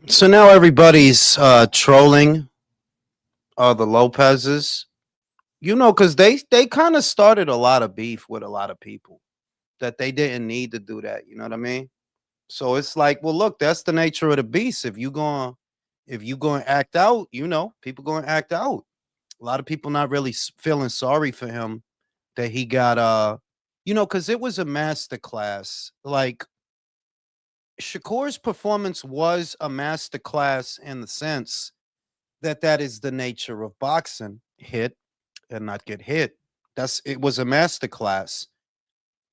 So now everybody's trolling the Lopez's, because they kind of started a lot of beef with a lot of people that they didn't need to do that. You know what I mean? So it's like, well, look, that's the nature of the beast. If you going to act out, people going to act out. A lot of people not really feeling sorry for him that he got because it was a master class. Like Shakur's performance was a master class in the sense that is the nature of boxing. Hit and not get hit. It was a masterclass.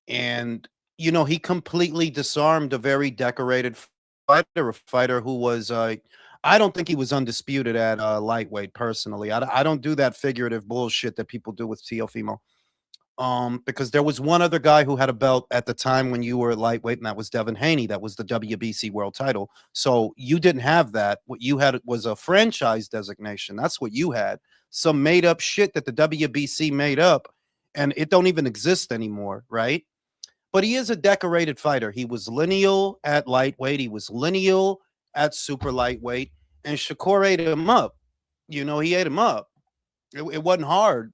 And he completely disarmed a very decorated fighter, a fighter who was I don't think he was undisputed at lightweight personally. I don't do that figurative bullshit that people do with Teofimo. Because there was one other guy who had a belt at the time when you were lightweight, and that was Devin Haney. That was the WBC world title. So you didn't have that. What you had was a franchise designation. That's what you had. Some made up shit that the WBC made up, and it don't even exist anymore, right? But he is a decorated fighter. He was lineal at lightweight. He was lineal at super lightweight, and Shakur ate him up. He ate him up. It wasn't hard.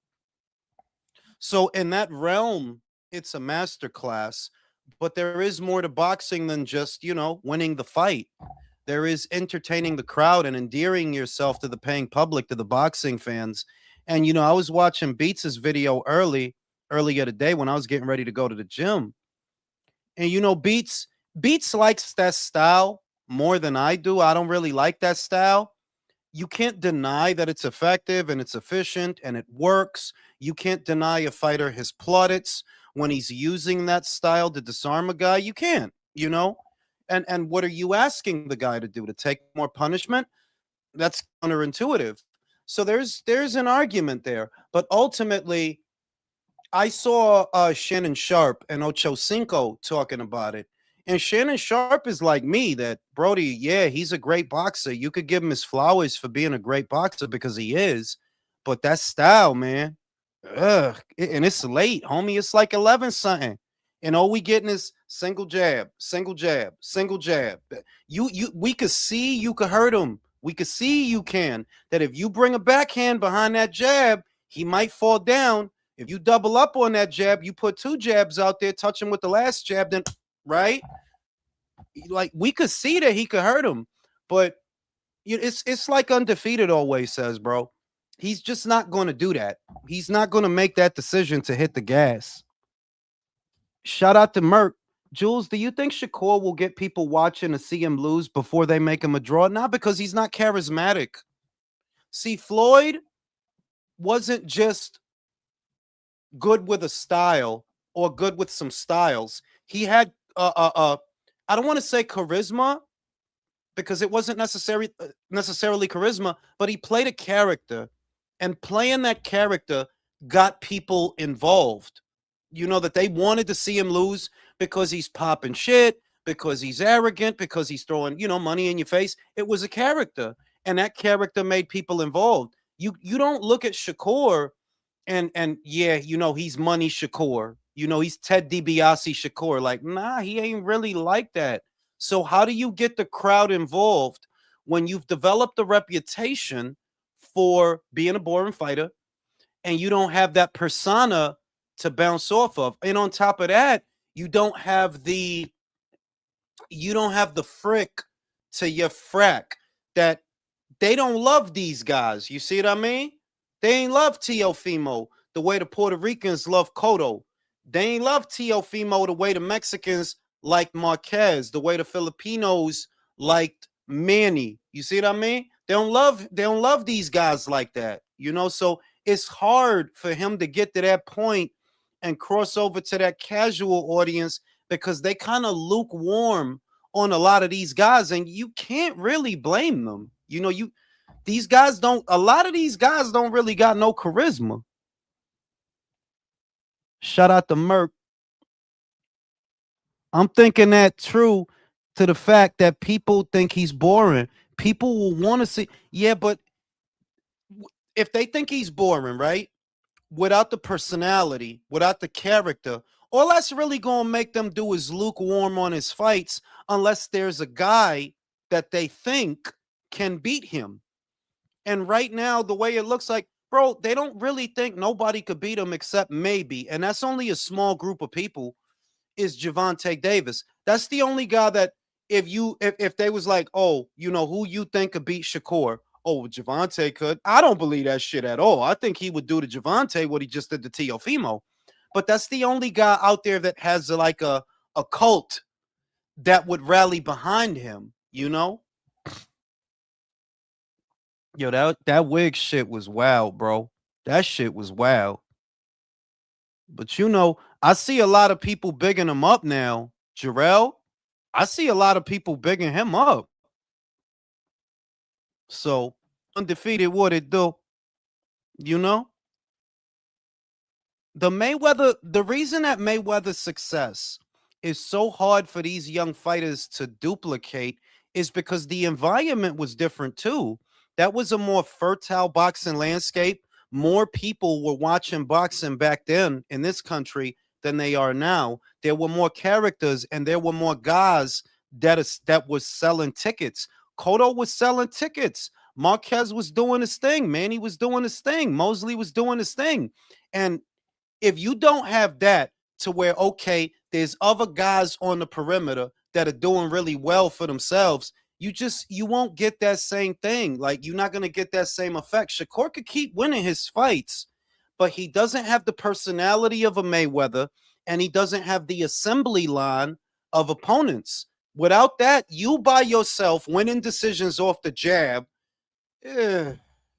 So in that realm, it's a master class, but there is more to boxing than just, winning the fight. There is entertaining the crowd and endearing yourself to the paying public, to the boxing fans. And I was watching Beats' video earlier today when I was getting ready to go to the gym. And Beats likes that style more than I do. I don't really like that style. You can't deny that it's effective and it's efficient and it works. You can't deny a fighter his plaudits when he's using that style to disarm a guy. You can't. And what are you asking the guy to do? To take more punishment? That's counterintuitive. So there's an argument there. But ultimately, I saw Shannon Sharp and Ocho Cinco talking about it. And Shannon Sharp is like me, that Brody, yeah, he's a great boxer. You could give him his flowers for being a great boxer because he is. But that style, man, and it's late, homie. It's like 11 something. And all we getting is single jab, single jab, single jab. We could see you could hurt him. We could see you can. That if you bring a backhand behind that jab, he might fall down. If you double up on that jab, you put two jabs out there, touch him with the last jab, then right? Like we could see that he could hurt him, but it's like Undefeated always says, bro. He's just not going to do that. He's not going to make that decision to hit the gas. Shout out to Merck. Jules, do you think Shakur will get people watching to see him lose before they make him a draw? Not because he's not charismatic. See, Floyd wasn't just good with a style or good with some styles. He had I don't want to say charisma because it wasn't necessarily charisma, but he played a character, and playing that character got people involved. That they wanted to see him lose because he's popping shit, because he's arrogant, because he's throwing, money in your face. It was a character, and that character made people involved. You don't look at Shakur and yeah, he's Money Shakur. He's Ted DiBiase Shakur. Like, nah, he ain't really like that. So how do you get the crowd involved when you've developed a reputation for being a boring fighter and you don't have that persona to bounce off of? And on top of that, you don't have the frick to your frack, that they don't love these guys. You see what I mean? They ain't love Teofimo the way the Puerto Ricans love Cotto. They ain't love Teofimo the way the Mexicans like Marquez, the way the Filipinos liked Manny. You see what I mean? They don't love these guys like that. So it's hard for him to get to that point and cross over to that casual audience because they kind of lukewarm on a lot of these guys, and you can't really blame them. A lot of these guys don't really got no charisma. Shout out to Merck. I'm thinking that true to the fact that people think he's boring. People will want to see, yeah, but if they think he's boring, right? Without the personality, without the character, all that's really gonna make them do is lukewarm on his fights, unless there's a guy that they think can beat him. And right now, the way it looks like, bro, they don't really think nobody could beat him except maybe, and that's only a small group of people. Is Javante Davis? That's the only guy that if they was like, oh, you know who you think could beat Shakur? Oh, Javante could. I don't believe that shit at all. I think he would do to Javante what he just did to Teofimo. But that's the only guy out there that has like a cult that would rally behind him. You know, yo, that wig shit was wild, bro. That shit was wild. But you know, I see a lot of people bigging him up now. Jarrell, I see a lot of people bigging him up. So undefeated, what it do? You know, the reason that Mayweather's success is so hard for these young fighters to duplicate is because the environment was different too. That was a more fertile boxing landscape. More people were watching boxing back then in this country than they are now. There were more characters and there were more guys that was selling tickets. Cotto was selling tickets. Marquez was doing his thing. Manny was doing his thing. Mosley was doing his thing. And if you don't have that to where, okay, there's other guys on the perimeter that are doing really well for themselves, you won't get that same thing. Like, you're not going to get that same effect. Shakur could keep winning his fights, but he doesn't have the personality of a Mayweather, and he doesn't have the assembly line of opponents. Without that, you by yourself winning decisions off the jab, you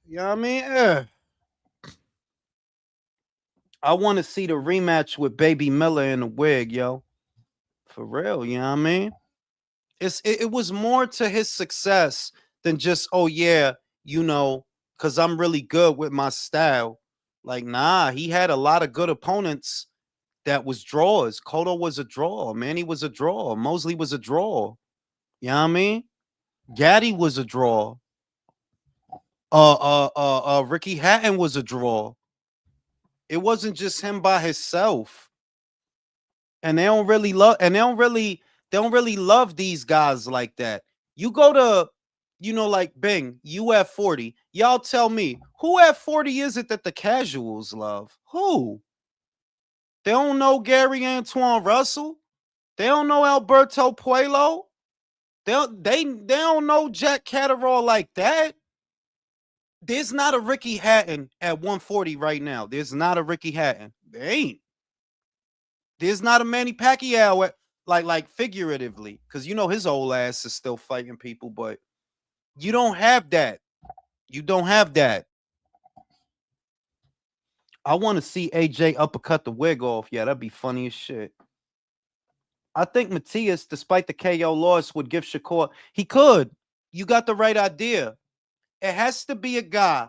know what I mean? I want to see the rematch with Baby Miller in the wig, yo. For real, you know what I mean? It was more to his success than just, oh yeah, you know, because I'm really good with my style. Like, nah, he had a lot of good opponents that was draws. Cotto was a draw. Manny was a draw. Mosley was a draw. You know what I mean? Gaddy was a draw. Ricky Hatton was a draw. It wasn't just him by himself. And they don't really love these guys like that. You go to, you know, like Bing, you at 40. Y'all tell me, who at 40 is it that the casuals love? Who? They don't know Gary Antoine Russell. They don't know Alberto Puello. They don't know Jack Catterall like that. There's not a Ricky Hatton at 140 right now. There's not a Ricky Hatton. There ain't. There's not a Manny Pacquiao at, like figuratively, because you know his old ass is still fighting people, but you don't have that. You don't have that. I want to see AJ uppercut the wig off. Yeah, that'd be funny as shit. I think Matias, despite the KO loss, would give Shakur. He could. You got the right idea. It has to be a guy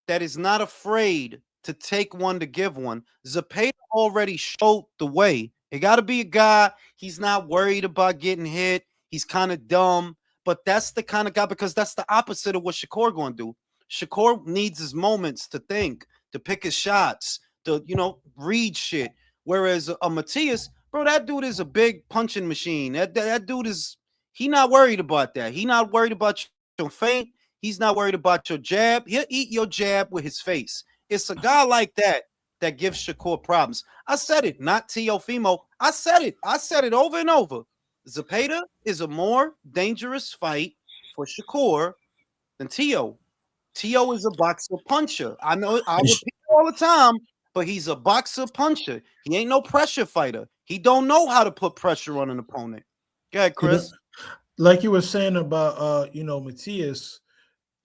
that is not afraid to take one to give one. Zepeda already showed the way. It got to be a guy. He's not worried about getting hit. He's kind of dumb, but that's the kind of guy, because that's the opposite of what Shakur going to do. Shakur needs his moments to think, to pick his shots, to, you know, read shit. Whereas a Matias, bro, that dude is a big punching machine. That dude is, he not worried about that. He not worried about your feint. He's not worried about your jab. He'll eat your jab with his face. It's a guy like that that gives Shakur problems. I said it, not Teofimo. I said it. I said it over and over. Zepeda is a more dangerous fight for Shakur than Teo. Teo is a boxer puncher. I know I repeat it all the time, but he's a boxer puncher. He ain't no pressure fighter. He don't know how to put pressure on an opponent. Go ahead, Chris. Like you were saying about you know, Matias.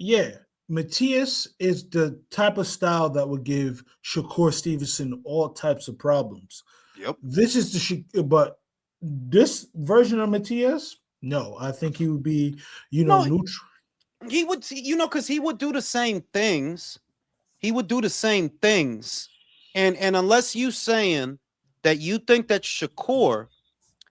Yeah, Matias is the type of style that would give Shakur Stevenson all types of problems. Yep. This is but this version of Matias, no, I think he would be, you know, neutral. He would, you know, because he would do the same things. He would do the same things. And unless you saying that you think that Shakur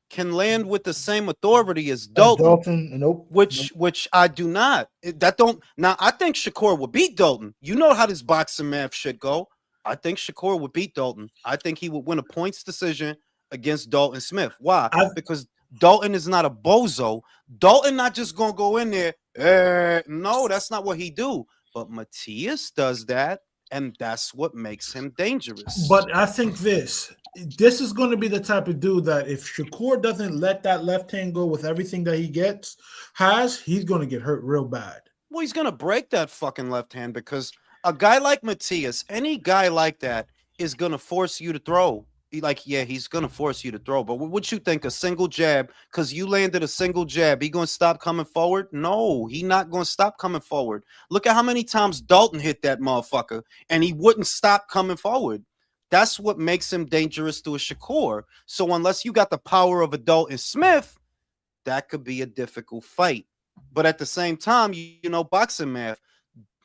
can land with the same authority as Dalton, nope. Which I do not. That don't. Now I think Shakur would beat Dalton. You know how this boxing math should go. I think Shakur would beat Dalton. I think he would win a points decision. against Dalton Smith. Why? I Because Dalton is not a bozo. Dalton not just gonna go in there. No, that's not what he do. But Matias does that, and that's what makes him dangerous. but I think this is going to be the type of dude that if Shakur doesn't let that left hand go with everything that he he's going to get hurt real bad. Well, he's gonna break that fucking left hand because a guy like Matias, any guy like that, is gonna force you to throw. Yeah, he's gonna force you to throw. But what you think? A single jab, because you landed a single jab, he gonna stop coming forward? No, he not gonna stop coming forward. Look at how many times Dalton hit that motherfucker, and he wouldn't stop coming forward. That's what makes him dangerous to a Shakur. So unless you got the power of a Dalton Smith, that could be a difficult fight. But at the same time, you know, boxing math,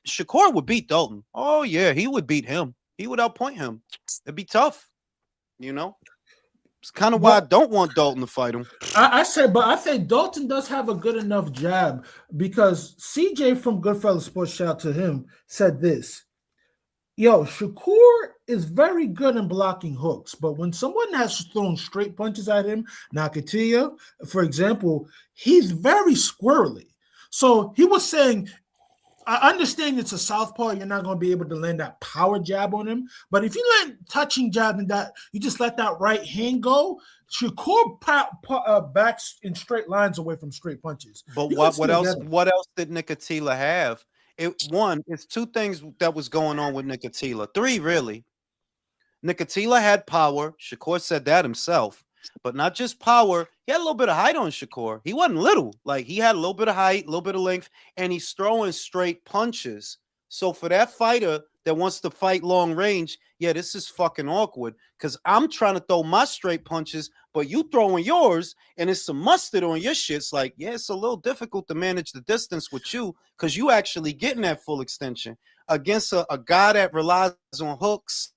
Shakur would beat Dalton. Oh, yeah, he would beat him. He would outpoint him. It'd be tough, you know? It's kind of why I But don't want Dalton to fight him. I say Dalton does have a good enough jab because CJ from Goodfellas Sports, shout out to him, said this. Yo, Shakur is very good in blocking hooks, but when someone has thrown straight punches at him, Nakatiya, for example, he's very squirrely. So he was saying, I understand it's a southpaw, you're not going to be able to land that power jab on him, but if you land touching jab and that you just let that right hand go, Shakur backs in straight lines away from straight punches. But what else? What else did Nicotila have? It's two things that was going on with Nicotila. Three, really. Nicotila had power. Shakur said that himself. But not just power. He had a little bit of height on Shakur. He wasn't little. Like, he had a little bit of height, a little bit of length, and he's throwing straight punches. So for that fighter that wants to fight long range, yeah, this is fucking awkward because I'm trying to throw my straight punches, but you throwing yours, and it's some mustard on your shit. It's like, yeah, it's a little difficult to manage the distance with you because you actually getting that full extension against a guy that relies on hooks,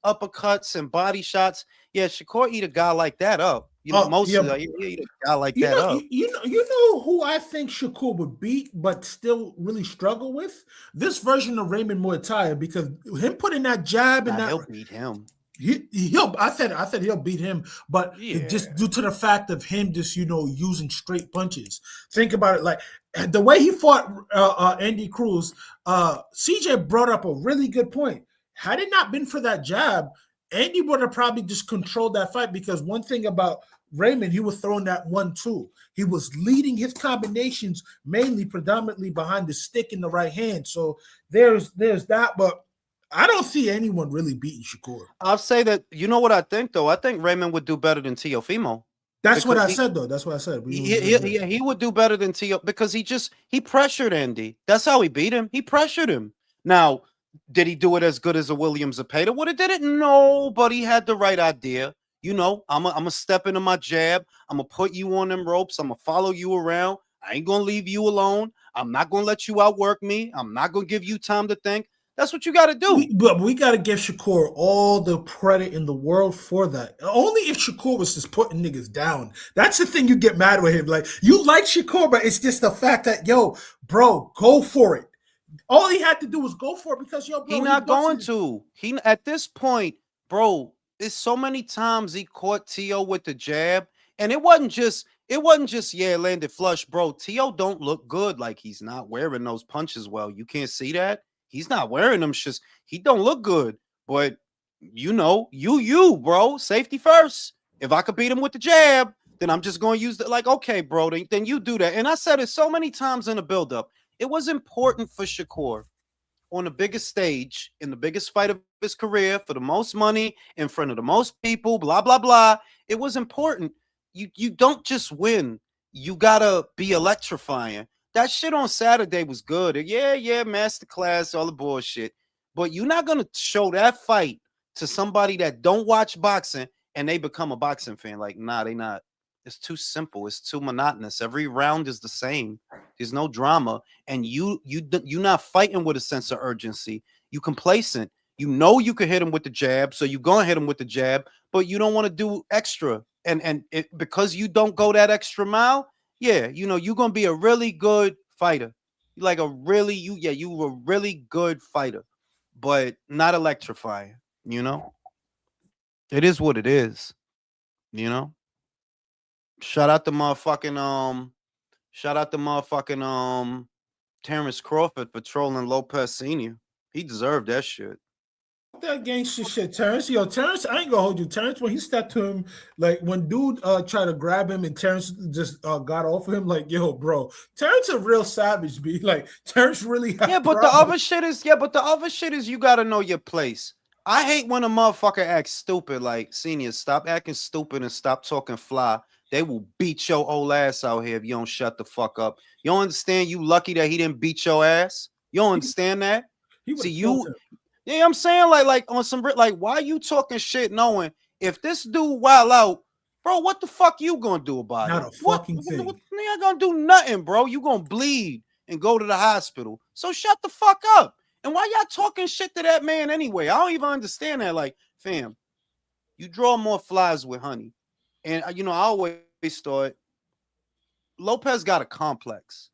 uppercuts, and body shots. Yeah, Shakur eat a guy like that up. You know, he eat a guy like that up. You know who I think Shakur would beat, but still really struggle with this version of Raymond Muay Thai because him putting that jab and he'll beat him. I said he'll beat him, but just due to the fact of him just using straight punches. Think about it, like the way he fought Andy Cruz. CJ brought up a really good point. Had it not been for that jab, Andy would have probably just controlled that fight because one thing about Raymond, he was throwing that 1-2. He was leading his combinations predominantly behind the stick in the right hand. So there's that, but I don't see anyone really beating Shakur. I'll say that, you know what I think, though? I think Raymond would do better than Teofimo. That's what I said, though. That's what I said. He would do better than Teo because he pressured Andy. That's how he beat him. He pressured him. Now, did he do it as good as a William Zepeda would have did it? No, but he had the right idea. You know, I'm a step into my jab. I'm going to put you on them ropes. I'm going to follow you around. I ain't going to leave you alone. I'm not going to let you outwork me. I'm not going to give you time to think. That's what you got to do. But we got to give Shakur all the credit in the world for that. Only if Shakur was just putting niggas down. That's the thing you get mad with him. Like, you like Shakur, but it's just the fact that, yo, bro, go for it. All he had to do was go for it because, yo, bro, he's not going to. At this point, bro, there's so many times he caught Tio with the jab, and it wasn't just landed flush, bro. Tio don't look good. Like, he's not wearing those punches well. You can't see that. He's not wearing them. Just he don't look good. But you know, bro, safety first. If I could beat him with the jab, then I'm just going to use that. Like, okay, bro, then you do that. And I said it so many times in the buildup. It was important for Shakur on the biggest stage, in the biggest fight of his career, for the most money, in front of the most people, blah, blah, blah. It was important. You don't just win. You got to be electrifying. That shit on Saturday was good. Yeah, masterclass, all the bullshit. But you're not going to show that fight to somebody that don't watch boxing and they become a boxing fan. Like, nah, they not. It's too simple. It's too monotonous. Every round is the same. There's no drama. And you're not fighting with a sense of urgency. You complacent. You know you can hit him with the jab, so you're going to hit him with the jab, but you don't want to do extra. And because you don't go that extra mile, yeah, you know, you're going to be a really good fighter. You a really good fighter, but not electrifying, you know? It is what it is. You know, shout out the motherfucking shout out the motherfucking Terrence Crawford for trolling Lopez Senior. He deserved that shit. That gangster shit, Terrence. Yo, Terrence, I ain't gonna hold you. Terrence, when he stepped to him, like when dude tried to grab him and Terrence just got off of him, like, yo, bro, Terrence a real savage, be like Terrence really Yeah, had but the problems. other shit is you gotta know your place. I hate when a motherfucker acts stupid. Like Senior, stop acting stupid and stop talking fly. They will beat your old ass out here if you don't shut the fuck up. You don't understand? You lucky that he didn't beat your ass. You don't understand that? He would See have killed you. him. Yeah, I'm saying like on some like why you talking shit knowing if this dude wild out, bro, what the fuck you gonna do about Not it? a What fucking thing. you ain't gonna do nothing, bro. You gonna bleed and go to the hospital. So shut the fuck up. And why y'all talking shit to that man anyway? I don't even understand that. Like, fam, you draw more flies with honey. And I always thought Lopez got a complex.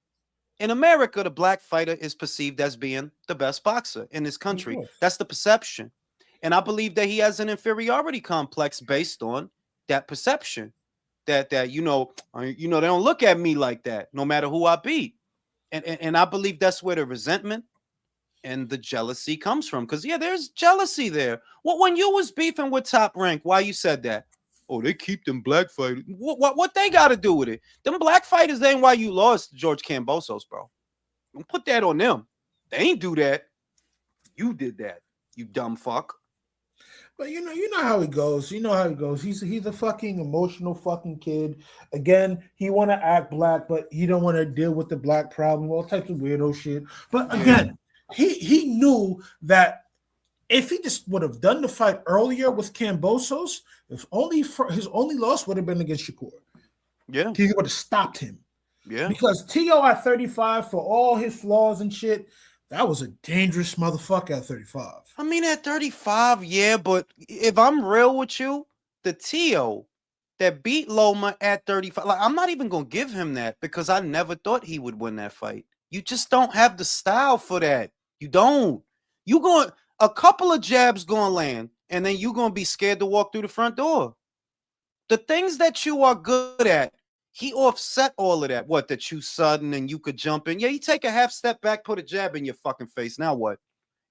In America, the black fighter is perceived as being the best boxer in this Of country. course. That's the perception. And I believe that he has an inferiority complex based on that perception. That they don't look at me like that, no matter who I beat. And I believe that's where the resentment and the jealousy comes from. Because yeah, there's jealousy there. What when you was beefing with Top Rank, why you said that? Oh, they keep them black fighters. What they got to do with it? Them black fighters ain't why you lost George Cambosos, bro. Don't put that on them. They ain't do that. You did that. You dumb fuck. But you know how he goes. You know how he goes. He's a fucking emotional fucking kid. Again, he want to act black, but he don't want to deal with the black problem. All types of weirdo shit. But Yeah. again, he knew that if he just would have done the fight earlier with Cambosos, his only loss would have been against Shakur. Yeah. He would have stopped him. Yeah. Because T.O. at 35, for all his flaws and shit, that was a dangerous motherfucker at 35. I mean, at 35, yeah, but if I'm real with you, the Tio that beat Loma at 35, like, I'm not even going to give him that because I never thought he would win that fight. You just don't have the style for that. You don't. You going, a couple of jabs going to land, and then you going to be scared to walk through the front door. The things that you are good at, he offset all of that. What, that you sudden and you could jump in? Yeah, you take a half step back, put a jab in your fucking face. Now what?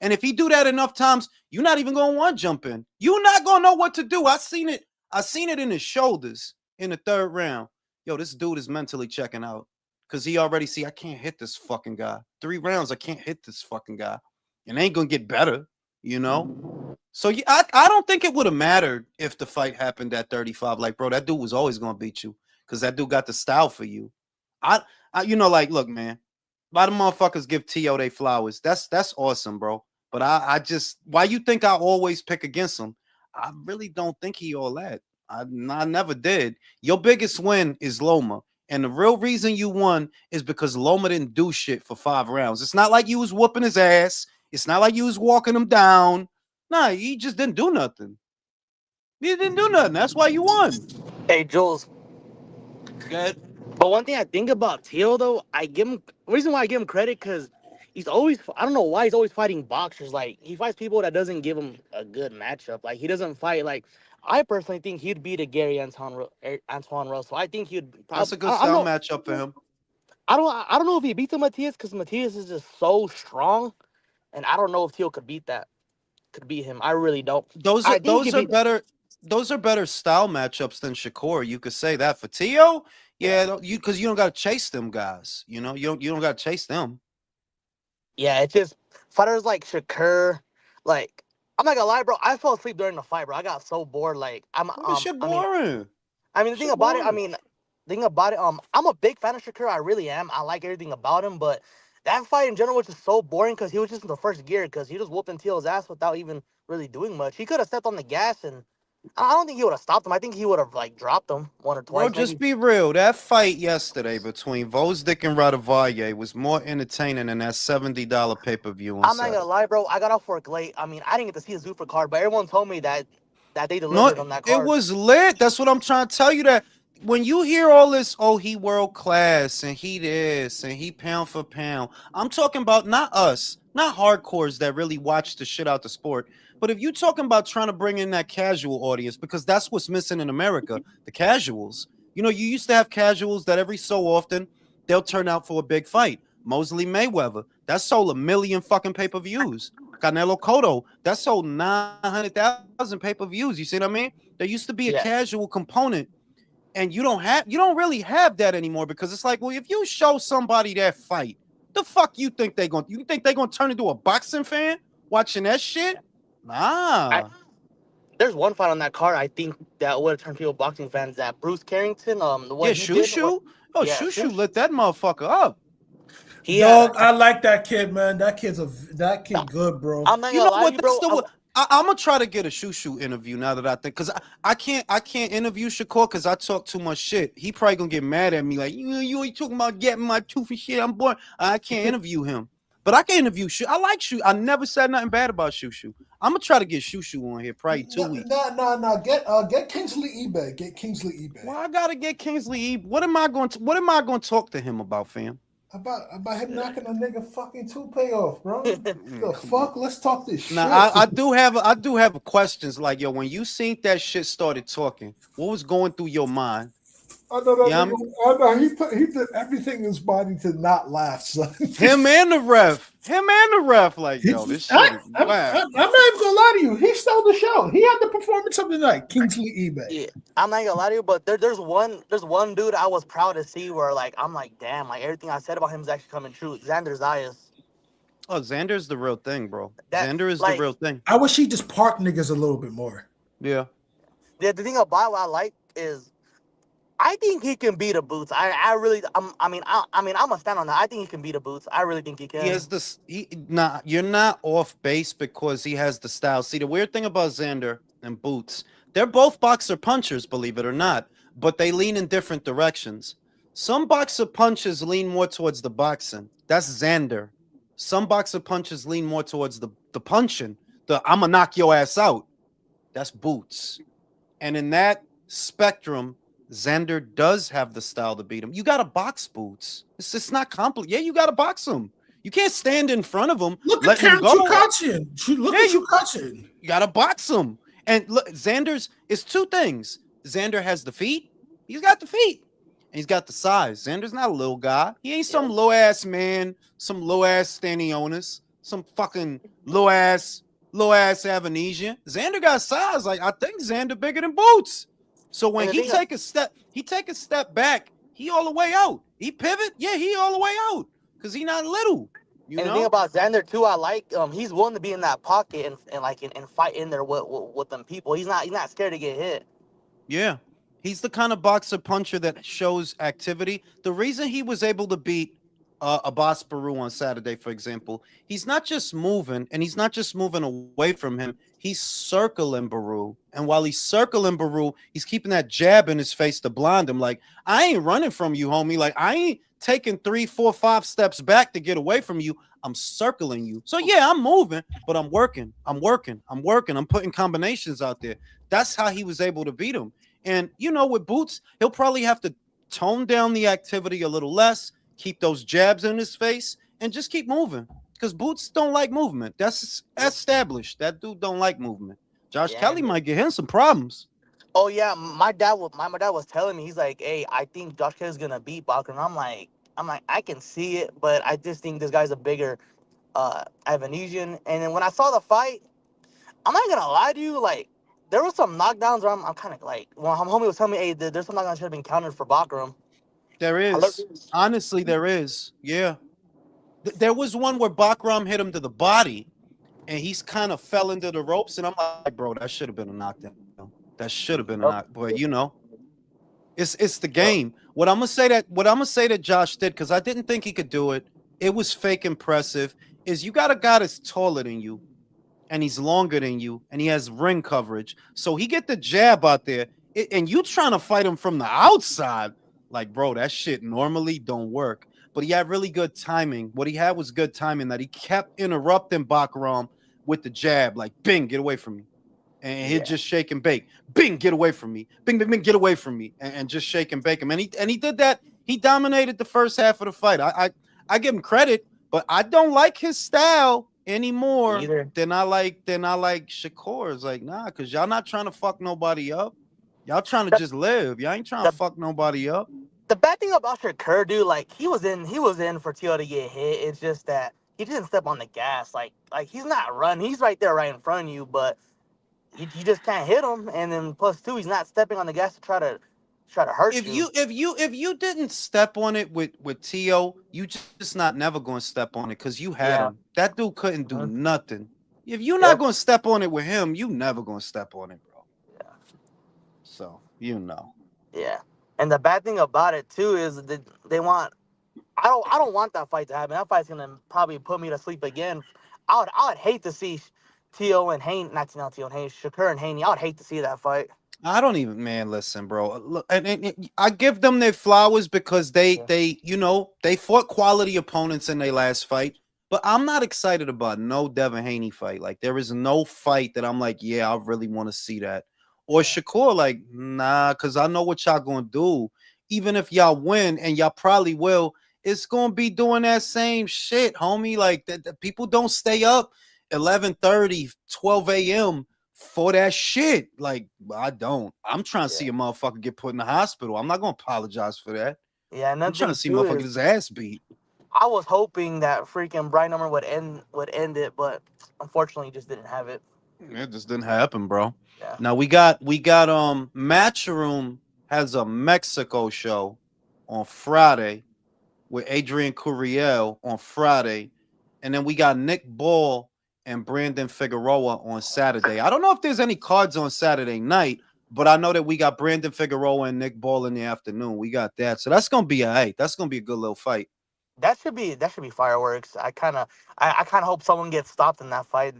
And if he do that enough times, you're not even gonna want to jump in. You're not gonna know what to do. I seen it. I seen it in his shoulders in the third round. Yo, this dude is mentally checking out because he already see I can't hit this fucking guy. 3 rounds, I can't hit this fucking guy, and it ain't gonna get better. You know. So yeah, I don't think it would have mattered if the fight happened at 35. Like, bro, that dude was always gonna beat you because that dude got the style for you. Like, look, man, a lot of motherfuckers give T.O. they flowers. That's awesome, bro. But I just why you think I always pick against him? I really don't think he all that. I never did. Your biggest win is Loma. And the real reason you won is because Loma didn't do shit for 5 rounds. It's not like you was whooping his ass. It's not like you was walking him down. Nah, he just didn't do nothing. He didn't do nothing. That's why you won. Hey, Jules. Good. But one thing I think about Teal though, I give him reason why I give him credit because he's always I don't know why he's always fighting boxers. Like he fights people that doesn't give him a good matchup. Like he doesn't fight like I personally think he'd beat a Gary Antoine Russell. I think he'd That's a good I don't style know matchup for him. I don't know if he beats him Matias because Matias is just so strong, and I don't know if Teal could beat him. I really don't. Those are I think he those could are beat. better. Those are better style matchups than Shakur. You could say that for Tio. Yeah. Yeah, you because you don't got to chase them guys. You don't got to chase them. Yeah, it's just fighters like Shakur, like I'm not gonna lie, bro. I fell asleep during the fight, bro. I got so bored. Like Well, this shit boring. the thing Shit about it, boring. I'm a big fan of Shakur. I really am. I like everything about him, but that fight in general was just so boring because he was just in the first gear because he just whooping Teal's ass without even really doing much. He could have stepped on the gas and I don't think he would have stopped him. I think he would have like dropped him one or Bro, twice, just maybe. be real. That fight yesterday between Vosdick and Radavalle was more entertaining than that $70 pay-per-view on I'm not gonna Saturday. lie, bro. I got off work late. I mean, I didn't get to see a Zuffa card, but everyone told me that they No, delivered on that it card. was lit. That's what I'm trying to tell you. That when you hear all this, oh, he world class and he this and he pound for pound. I'm talking about not us, not hardcores that really watch the shit out the sport. But if you're talking about trying to bring in that casual audience, because that's what's missing in America, the casuals. You know, you used to have casuals that every so often they'll turn out for a big fight. Mosley Mayweather, that sold 1 million fucking pay-per-views. Canelo Cotto, that sold 900,000 pay-per-views. You see what I mean? There used to be a Yeah. casual component, and you don't really have that anymore because it's like, well, if you show somebody that fight, the fuck you think they gonna turn into a boxing fan watching that shit? I Nah. there's one fight on that card I think that would have turned people boxing fans. That Bruce Carrington, Yeah, what he did, Shushu. Oh, yeah, Shushu lit that motherfucker up. he had Dog, I like that kid, man. That kid good, bro. I'm not You gonna know lie to what? you, That's bro. the I'm gonna try to get a Shushu interview now that I think, because I can't interview Shakur because I talk too much shit. He probably gonna get mad at me like, you ain't talking about getting my tooth and shit. I'm born. I can't interview him, but I can interview Shu. I like Shu. I never said nothing bad about Shushu. I'm gonna try to get Shushu on here probably 2 weeks. No. Get Kingsley eBay. Get Kingsley eBay. Well, I gotta get Kingsley E. What am I going to talk to him about, fam? About him knocking a nigga fucking toupee off, bro. The Come on. fuck? Let's talk this shit. Now I do have questions like, yo, when you seen that shit started talking, what was going through your mind? I know that Yeah, nigga. I know he did everything in his body to not laugh, son. him and the ref, like, yo, this shit is I'm whack. not even gonna lie to you. He stole the show. He had the performance of the night. Kingsley eBay. Yeah, I'm not gonna lie to you, but there's one dude I was proud to see where like I'm like, damn, like everything I said about him is actually coming true. Xander Zayas. Oh, Xander's the real thing, bro. That Xander is the like real thing. I wish he just parked niggas a little bit more. Yeah. the thing about what I like is I think he can beat a Boots. I really I'm a stand on that. I think he can beat a Boots. I really think he can. He has this. You're not off base because he has the style. See, the weird thing about Xander and Boots, they're both boxer punchers, believe it or not, but they lean in different directions. Some boxer punches lean more towards the boxing. That's Xander. Some boxer punches lean more towards the punching. I'm gonna knock your ass out. That's Boots. And in that spectrum, Xander does have the style to beat him. You got to box Boots. It's not complicated. Yeah, you got to box him. You can't stand in front of him. Look let at him Karen go. Chukachin. Look at Chukachin. You got to box him. And look, Xander's is two things. Xander has the feet. He's got the feet. And he's got the size. Xander's not a little guy. He ain't some low ass man, some low ass Stanionis, some fucking low ass Avanesian. Xander got size. Like, I think Xander bigger than Boots. So when he take a step back, he all the way out. He pivot, yeah, he all the way out because he not little. You and know? the thing about Xander too, I like he's willing to be in that pocket and fight in there with them people. He's not scared to get hit. Yeah, he's the kind of boxer puncher that shows activity. The reason he was able to beat Abbas Baru on Saturday, for example, he's not just moving, and he's not just moving away from him. He's circling Baru, and while he's circling Baru, he's keeping that jab in his face to blind him. Like, I ain't running from you, homie. Like, I ain't taking 3, 4, 5 steps back to get away from you. I'm circling you. So yeah, I'm moving, but I'm working. I'm putting combinations out there. That's how he was able to beat him. And you know, with Boots, he'll probably have to tone down the activity a little less, keep those jabs in his face, and just keep moving. Because Boots don't like movement. That's established. That dude don't like movement. Josh Kelly might get him some problems. Oh yeah, my dad was telling me, he's like, hey, I think Josh Kelly's gonna beat Bachman. And I'm like, I can see it, but I just think this guy's a bigger Avanesian. And then when I saw the fight, I'm not gonna lie to you, like there were some knockdowns where I'm kind of like, well, my homie was telling me, hey, there's some knockdowns that should have been counted for Bachram. There is. Honestly, there is. Yeah. There was one where Bachram hit him to the body, and he's kind of fell into the ropes, and I'm like, bro, that should have been a knockdown. That should have been a knock. But you know, it's the game. What I'm gonna say that Josh did, because I didn't think he could do it. It was fake impressive. Is you got a guy that's taller than you, and he's longer than you, and he has ring coverage. So he get the jab out there, and you trying to fight him from the outside. Like, bro, that shit normally don't work. But he had really good timing. What he had was good timing, that he kept interrupting Bachram with the jab. Like, bing, get away from me. And he'd just shake and bake. Bing, get away from me. Bing, bing, bing, get away from me. And just shake and bake him. And he did that. He dominated the first half of the fight. I give him credit, but I don't like his style any more Either. than I like Shakur. It's like, nah, because y'all not trying to fuck nobody up. Y'all trying to The, just live. Y'all ain't trying to the fuck nobody up. the bad thing about Shakur, dude, like he was in for Tio to get hit. It's just that he didn't step on the gas. Like he's not running. He's right there, right in front of you, but you just can't hit him. And then plus two, he's not stepping on the gas to try to hurt If you. you didn't step on it with Tio, you just not never gonna step on it because you had him. Yeah. That dude couldn't do Mhm. nothing. If you're not Yep. gonna step on it with him, you never gonna step on it, bro. So you know. Yeah. And the bad thing about it too is that they want. I don't want that fight to happen. That fight's gonna probably put me to sleep again. I would hate to see Tio and Haney, not Tio and Haney, Shakur and Haney. I would hate to see that fight. I don't even, man. Listen, bro. Look, and I give them their flowers because Yeah. they fought quality opponents in their last fight. But I'm not excited about no Devin Haney fight. Like there is no fight that I'm like, yeah, I really want to see that. Or Yeah. Shakur, like, nah, because I know what y'all gonna do. Even if y'all win, and y'all probably will, it's gonna be doing that same shit, homie. Like that people don't stay up 11:30, 12 a.m for that shit. Like, I don't. I'm trying to see Yeah. a motherfucker get put in the hospital. I'm not gonna apologize for that. Yeah. I'm Another trying to thing see too motherfucker get is his ass beat. I was hoping that freaking Brian Number would end it, but unfortunately, he just didn't have it. It just didn't happen, bro. Yeah. Now we got Matchroom has a Mexico show on Friday with Adrian Curiel on Friday, and then we got Nick Ball and Brandon Figueroa on Saturday. I don't know if there's any cards on Saturday night, but I know that we got Brandon Figueroa and Nick Ball in the afternoon. We got that, so that's gonna be a hey. That's gonna be a good little fight. That should be fireworks. I kind of hope someone gets stopped in that fight,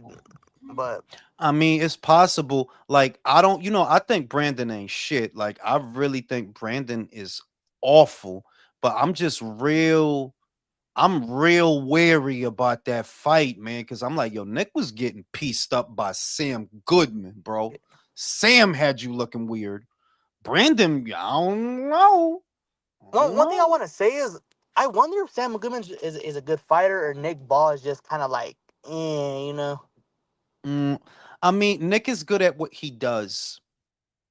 but I mean, it's possible. Like, I don't, I think Brandon ain't shit. Like, I really think Brandon is awful, but I'm real wary about that fight, man, because I'm like, yo, Nick was getting pieced up by Sam Goodman, bro. Sam had you looking weird. Brandon, I don't know. I don't one thing I know. want to say is I wonder if Sam Goodman is a good fighter or Nick Ball is just kind of like, you know. Mm, I mean, Nick is good at what he does.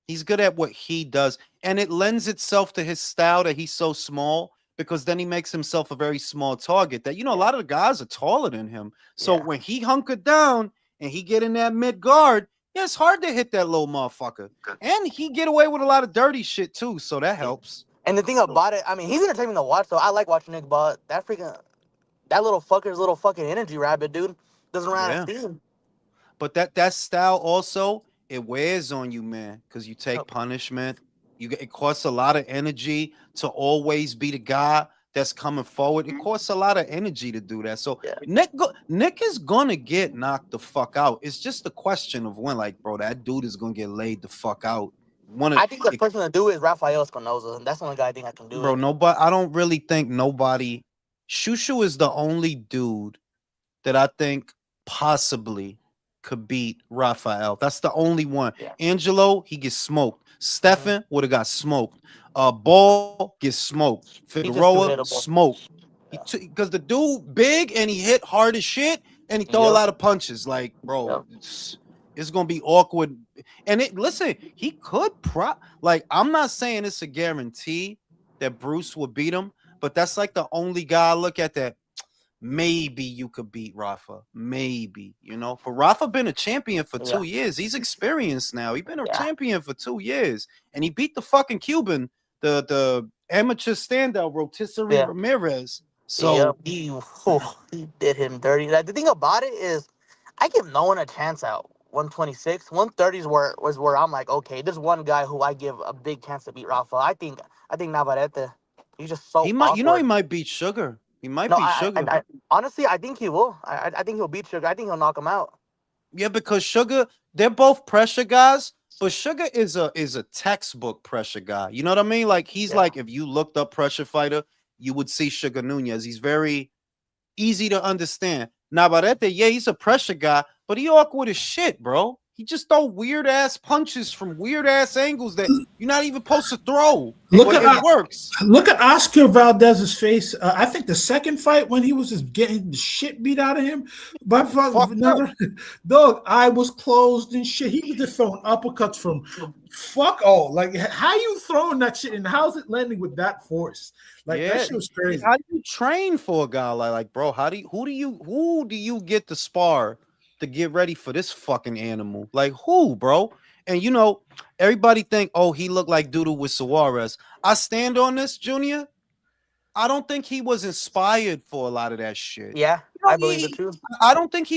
He's good at what he does, and it lends itself to his style that he's so small because then he makes himself a very small target. That a Yeah. lot of the guys are taller than him. So Yeah. when he hunkered down and he get in that mid guard, yeah, it's hard to hit that little motherfucker. And he get away with a lot of dirty shit too, so that helps. And the thing about it, I mean, he's entertaining to watch. So I like watching Nick Ball. That little fucker's little fucking energy rabbit, dude, doesn't run out of Yeah. steam. But that style also it wears on you, man, because you take Yep. punishment. It costs a lot of energy to always be the guy that's coming forward. It costs a lot of energy to do that. So Yeah. Nick is gonna get knocked the fuck out. It's just a question of when, like, bro, that dude is gonna get laid the fuck out. One of I think the person to do it is Rafael Espinoza. That's the only guy I think I can do bro, it. nobody. I don't really think nobody. Shushu is the only dude that I think possibly could beat Raphael. That's the only one. Yeah. Angelo, he gets smoked. Hmm. Stefan would have got smoked. Ball gets smoked. He's just too Figueroa hittable. smoked. Yeah. Because the dude big and he hit hard as shit and he throw a Yep. lot of punches. Like, bro, Yep. it's gonna be awkward. And listen, he could like I'm not saying it's a guarantee that Bruce will beat him, but that's like the only guy I look at that maybe you could beat Rafa. Maybe, But Rafa been a champion for Yeah. 2 years. He's experienced now. He's been a Yeah. champion for 2 years. And he beat the fucking Cuban, the amateur standout Rotisserie Yeah. Ramirez. Yep. So He did him dirty. Like, the thing about it is, I give no one a chance out. 126, 130 was where I'm like, okay, there's one guy who I give a big chance to beat Rafa. I think Navarrete. He's just so he might, he awkward. might beat Sugar. He might No, beat I, I, Sugar. I honestly, I think he will. I think he'll beat Sugar. I think he'll knock him out. Yeah, because Sugar, they're both pressure guys, but Sugar is a textbook pressure guy. You know what I mean? Like he's Yeah. like if you looked up pressure fighter, you would see Sugar Nunez. He's very easy to understand. Navarrete, yeah, he's a pressure guy, but he awkward as shit, bro. He just throw weird ass punches from weird ass angles that you're not even supposed to throw. Look But at it works. Look at Oscar Valdez's face. I think the second fight when he was just getting the shit beat out of him, but dog, I was closed and shit. He was just throwing uppercuts from fuck all. Like, how you throwing that shit and how's it landing with that force? Like, that shit was crazy. How do you train for a guy like bro? Who do you get to spar to get ready for this fucking animal? Like who, bro? And you know, everybody think, oh, he looked like Doodle with Suarez. I stand on this, Junior. I don't think he was inspired for a lot of that shit. Yeah, I believe it too. I don't think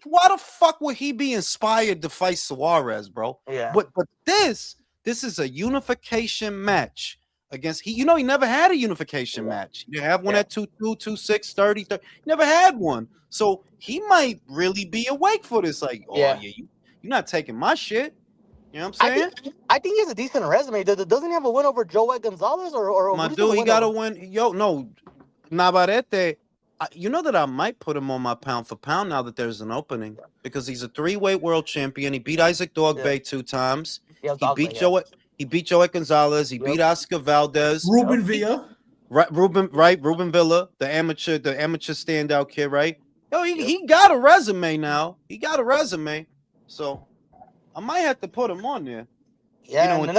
why the fuck would he be inspired to fight Suarez, bro? Yeah. But this is a unification match against he never had a unification match. You have one at 2-2, 2-6, 30. He never had one. So he might really be awake for this. Like, you're not taking my shit. You know what I'm saying? I think he has a decent resume. Doesn't he have a win over Joey Gonzalez or my dude? He got to win. Yo, no, Navarrete. You know that I might put him on my pound for pound now that there's an opening because he's a 3-weight world champion. He beat Isaac Dogbay 2 times. He beat Joey Gonzalez. He beat Oscar Valdez. Ruben Villa. Ruben Villa, the amateur standout kid, right? Yo, he got a resume now. He got a resume. So I might have to put him on there. Yeah, and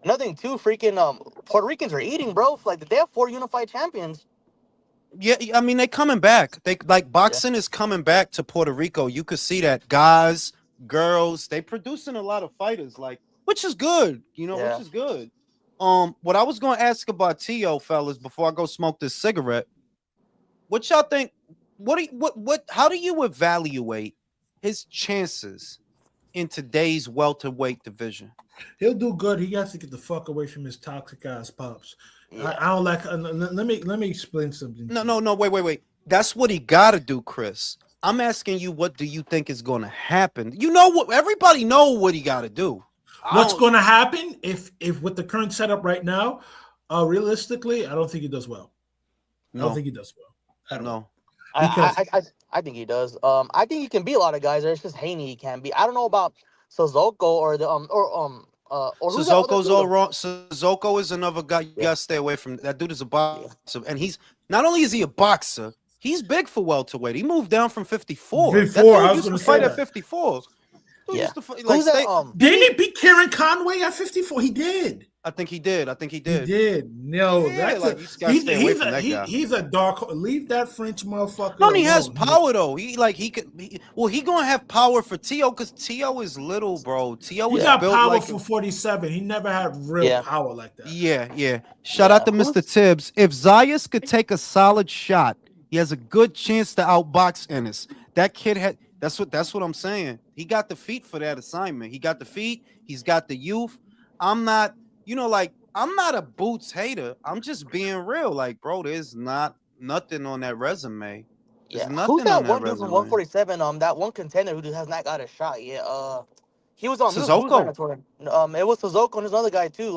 another thing too, freaking Puerto Ricans are eating, bro. Like they have 4 unified champions. Yeah, I mean they coming back. They like boxing is coming back to Puerto Rico. You could see that guys, girls, they producing a lot of fighters, like which is good, which is good. What I was going to ask about Tio, fellas, before I go smoke this cigarette, what y'all think? How do you evaluate his chances in today's welterweight division? He'll do good. He has to get the fuck away from his toxic ass pops. Yeah. I don't like. Let me explain something. No. Wait. That's what he got to do, Chris. I'm asking you, what do you think is going to happen? You know what? Everybody know what he got to do. What's going to happen if with the current setup right now? Realistically, I don't think he does well. No. I don't think he does well. I don't know. I think he does. I think he can beat a lot of guys. There's just Haney he can't beat. I don't know about Sissoko or Sissoko's all wrong. Sissoko is another guy you gotta stay away from. That dude is a boxer, and he's not only is he a boxer, he's big for welterweight. He moved down from 54. 54. That dude I was used going to to fight say at 54. Yeah. Who's that? Didn't he beat Kieran Conway at 54? He did. I think he did. He did. No, he's a dark. Leave that French motherfucker. No, he has power though. He gonna have power for Tio because Tio is little, bro. Tio is got built power like for 47. He never had real power like that. Yeah. Shout out to Mr. Tibbs. If Zayas could take a solid shot, he has a good chance to outbox Ennis. That kid had. That's what I'm saying. He got the feet for that assignment. He got the feet. He's got the youth. I'm not a Boots hater. I'm just being real. Like, bro, there's nothing on that resume. There's nothing who's that on one that dude from resume. 147? That one contender who just has not got a shot yet. He was on Sissoko. It was Sissoko and this other guy too.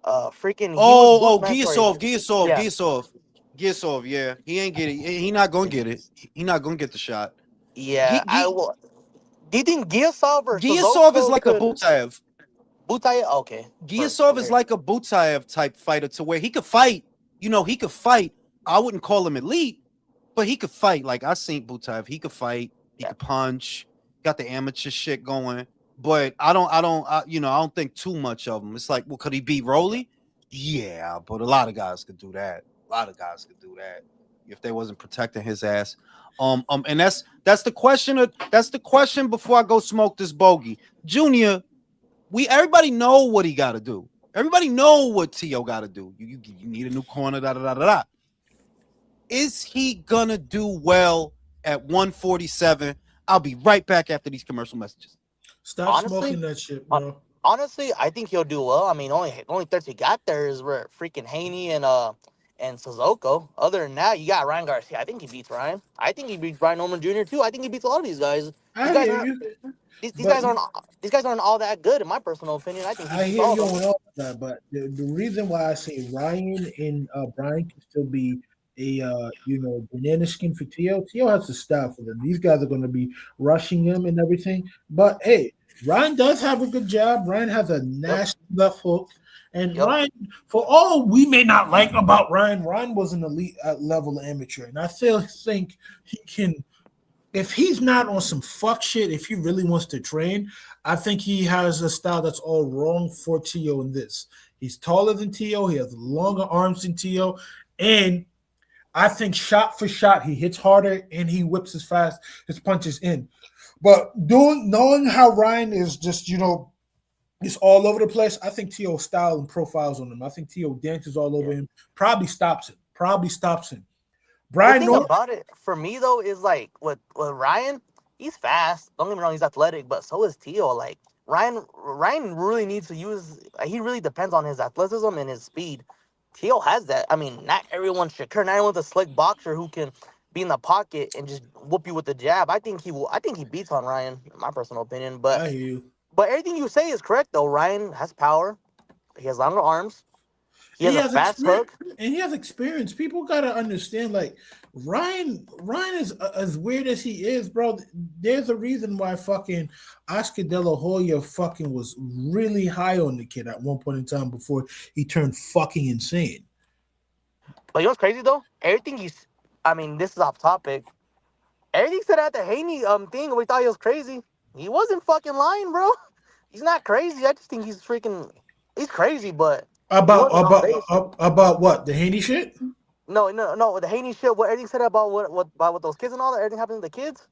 Freaking. Giasov. Yeah, he ain't get it. He not gonna get it. He not gonna get the shot. Yeah, do you think Giasov or Giasov is like a Butaev? Okay. Giasov is like a Butaev type fighter to where he could fight. He could fight. I wouldn't call him elite, but he could fight. Like I seen Butaev. He could fight. He could punch. Got the amateur shit going. But I don't think too much of him. It's like, well, could he beat Rolly? Yeah, but a lot of guys could do that. If they wasn't protecting his ass. And that's the question. That's the question before I go smoke this bogey, Junior. Everybody know what he got to do. Everybody know what Tio got to do. You need a new corner. Is he gonna do well at 147? I'll be right back after these commercial messages. Stop smoking that shit, bro. Honestly, I think he'll do well. I mean, only 30 got there is where freaking Haney and Sissoko. Other than that, you got Ryan Garcia. I think he beats Ryan. I think he beats Brian Norman Jr. too. I think he beats a lot of these guys. These guys aren't all that good, in my personal opinion. I think I hear you on all that, but the reason why I say Ryan and Brian can still be banana skin for Tio. Tio has to stop for them. These guys are going to be rushing him and everything. But hey, Ryan does have a good job. Ryan has a Yep. nasty left hook. And Yep. Ryan, for all we may not like about Ryan, Ryan was an elite level amateur. And I still think he can, if he's not on some fuck shit, if he really wants to train, I think he has a style that's all wrong for Tio in this. He's taller than Tio. He has longer arms than Tio. And I think shot for shot, he hits harder and he whips as fast his punches in. But knowing how Ryan is just, is all over the place, I think Tio style and profiles on him. I think Tio dances all over him. Probably stops him. The Brian thing Norton. about it for me though is like with Ryan, he's fast. Don't get me wrong, he's athletic, but so is Tio. Like Ryan really needs to use. He really depends on his athleticism and his speed. Tio has that. I mean, not everyone's Shakur. Not everyone's a slick boxer who can be in the pocket and just whoop you with the jab. I think he will. I think he beats on Ryan, in my personal opinion. I hear you. But everything you say is correct though. Ryan has power. He has longer arms. He has a fast experience, hook. and he has experience. People gotta understand, like Ryan is as weird as he is, bro. There's a reason why fucking Oscar De La Hoya fucking was really high on the kid at one point in time before he turned fucking insane. But you know what's crazy though? Everything he's. I mean, this is off topic. Everything said at the Haney thing, we thought he was crazy. He wasn't fucking lying, bro. He's not crazy. I just think he's freaking. He's crazy, but he wasn't off base. About what, the Haney shit? No. The Haney shit. What everything said about what about those kids and all that. Everything happened to the kids.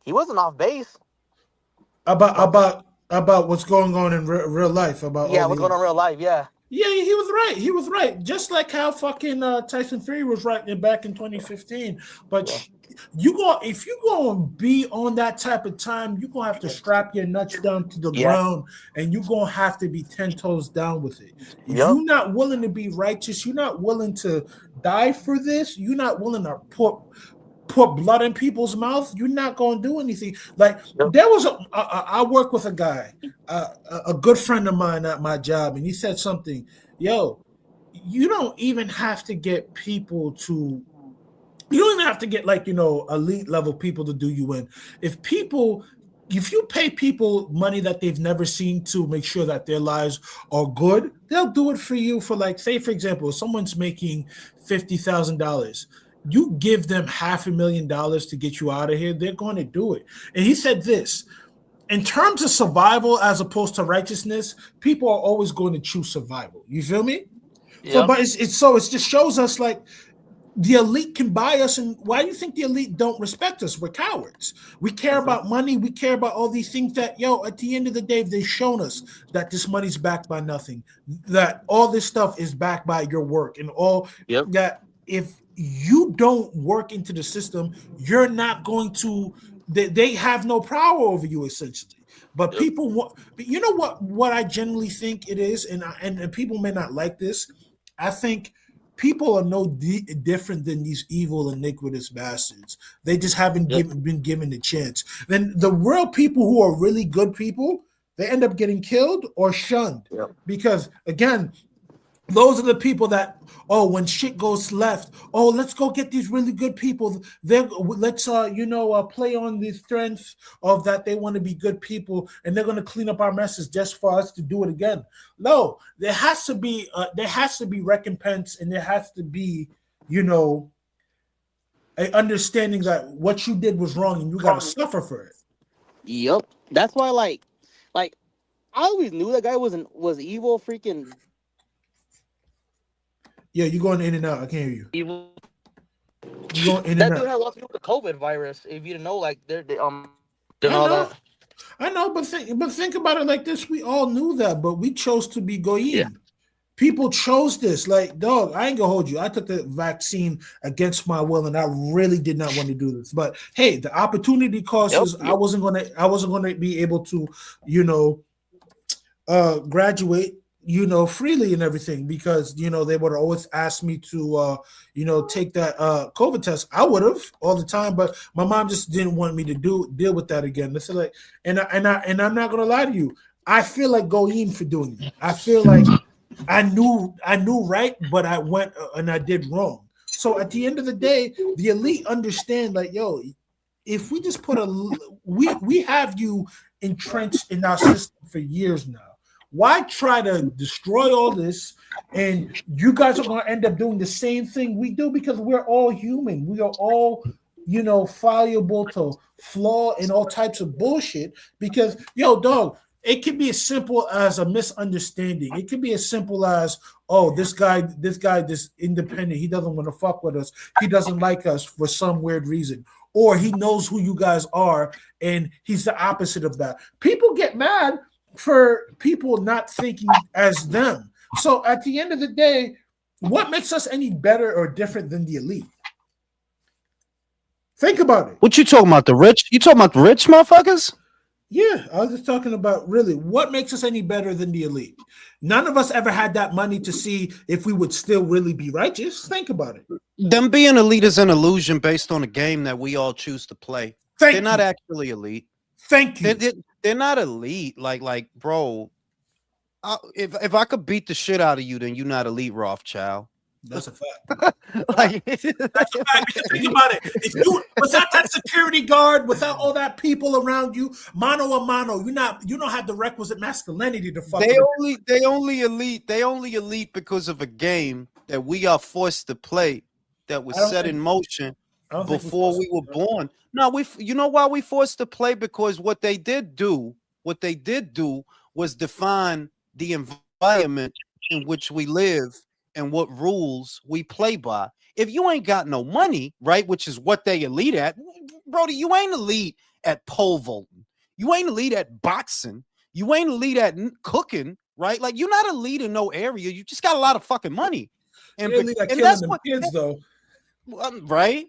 He wasn't off base. About what's going on in real life. About Yeah, what's going on in real life? Yeah. Yeah, he was right. He was right. Just like how fucking Tyson Fury was right back in 2015. But if you go and be on that type of time, you're gonna have to strap your nuts down to the ground, and you're gonna have to be 10 toes down with it. If you're not willing to be righteous, you're not willing to die for this, you're not willing to put blood in people's mouth, you're not going to do anything. Like there was I work with a guy, a good friend of mine at my job, and he said something. Yo, you don't even have to get people to. You don't even have to get elite level people to do you in. If you pay people money that they've never seen to make sure that their lives are good, they'll do it for you for say, for example, if someone's making $50,000. You give them $500,000 to get you out of here, they're going to do it. And he said this, in terms of survival as opposed to righteousness, people are always going to choose survival. You feel me? Yeah. So, but it just shows us like the elite can buy us, and why do you think the elite don't respect us? We're cowards. We care about money. We care about all these things that, at the end of the day, they've shown us that this money's backed by nothing, that all this stuff is backed by your work and all that. If you don't work into the system, you're not going to, they have no power over you essentially. But people want, you know what I generally think it is, and people may not like this. I think people are no different than these evil, iniquitous bastards. They just haven't been given the chance. Then the real people who are really good people, they end up getting killed or shunned because, again, those are the people that, when shit goes left, let's go get these really good people. Let's play on the strength of that they want to be good people, and they're going to clean up our messes just for us to do it again. No, there has to be recompense, and there has to be, a understanding that what you did was wrong, and you got to suffer for it. Yep, that's why, like, I always knew that guy was evil, freaking. Yeah, you're going in and out. I can't hear you. Evil. You're going in that and dude out. had a lot to do with the COVID virus. If you didn't know, like I know, but think about it like this: we all knew that, but we chose to be goyim. Yeah. People chose this. Like, dog, I ain't gonna hold you. I took the vaccine against my will, and I really did not want to do this. But hey, the opportunity cost is I wasn't gonna be able to, graduate, freely and everything, because they would have always asked me to take that COVID test. I would have all the time, but my mom just didn't want me to deal with that again. It's like, and I'm not gonna lie to you, I feel like goyim for doing that. I feel like I knew right, but I went and I did wrong. So at the end of the day, the elite understand, like, yo, if we just put we have you entrenched in our system for years now. Why try to destroy all this? And you guys are going to end up doing the same thing we do, because we're all human. We are all, fallible to flaw and all types of bullshit. Because, yo, dog, it can be as simple as a misunderstanding. It can be as simple as, oh, this guy, this independent, he doesn't want to fuck with us. He doesn't like us for some weird reason. Or he knows who you guys are, and he's the opposite of that. People get mad for people not thinking as them. So at the end of the day, what makes us any better or different than the elite? Think about it. What you talking about? The rich? You talking about the rich motherfuckers? Yeah, I was just talking about, really, what makes us any better than the elite? None of us ever had that money to see if we would still really be righteous. Think about it. Them being elite is an illusion based on a game that we all choose to play. They're not actually elite. Thank you. They're not elite. Like, bro, if I could beat the shit out of you, then you're not elite, Rothschild. That's a fact. That's a fact. Because think about it. If you without that security guard, without all that people around you, mano a mano, you don't have the requisite masculinity to fuck. They only elite because of a game that we are forced to play that was set in motion before we were born. No, you know why we forced to play? Because what they did do was define the environment in which we live and what rules we play by. If you ain't got no money, right, which is what they elite at, Brody, you ain't elite at pole vaulting. You ain't elite at boxing. You ain't elite at cooking, right? Like, you're not elite in no area. You just got a lot of fucking money. And that's what kids, though. Right.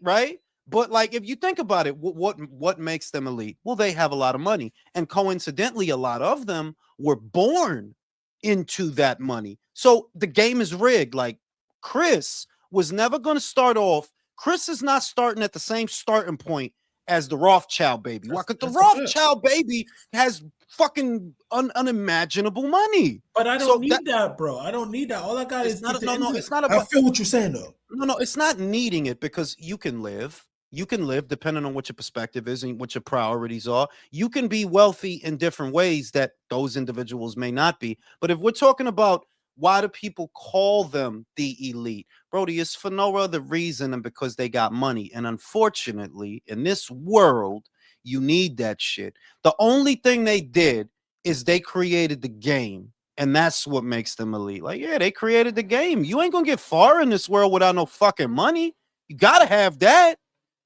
But like, if you think about it, what makes them elite? Well, they have a lot of money, and coincidentally, a lot of them were born into that money. So the game is rigged. Like, Chris was never going to start off. Chris is not starting at the same starting point as the Rothschild baby. Why? Because the Rothschild baby has fucking unimaginable money. But I don't need that, bro. I don't need that. All I got is it's not about. I feel what you're saying, though. No, it's not needing it, because you can live. You can live depending on what your perspective is and what your priorities are. You can be wealthy in different ways that those individuals may not be. But if we're talking about why do people call them the elite, Brody, it's for no other reason than because they got money. And unfortunately, in this world, you need that shit. The only thing they did is they created the game. And that's what makes them elite. Like, yeah, they created the game. You ain't gonna get far in this world without no fucking money. You gotta have that.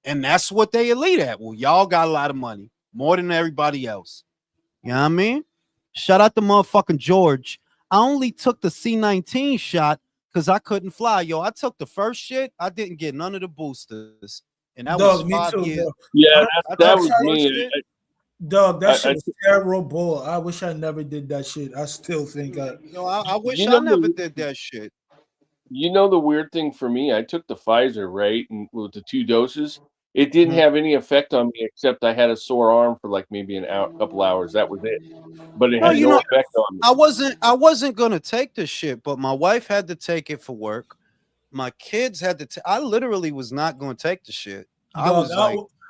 And that's what they elite at. Well, y'all got a lot of money, more than everybody else. You know what I mean? Shout out to motherfucking George. I only took the C-19 shot because I couldn't fly. Yo, I took the first shit. I didn't get none of the boosters. And that was 5 years. Bro. Yeah, that was me. Dog, that shit was terrible. I wish I never did that shit. I still think I wish I never did that shit. You know the weird thing for me, I took the Pfizer, right, and with the 2 doses, it didn't have any effect on me except I had a sore arm for like maybe a couple hours. That was it. But it had no effect on me. I wasn't gonna take this shit, but my wife had to take it for work. My kids had to. I literally was not going to take the shit.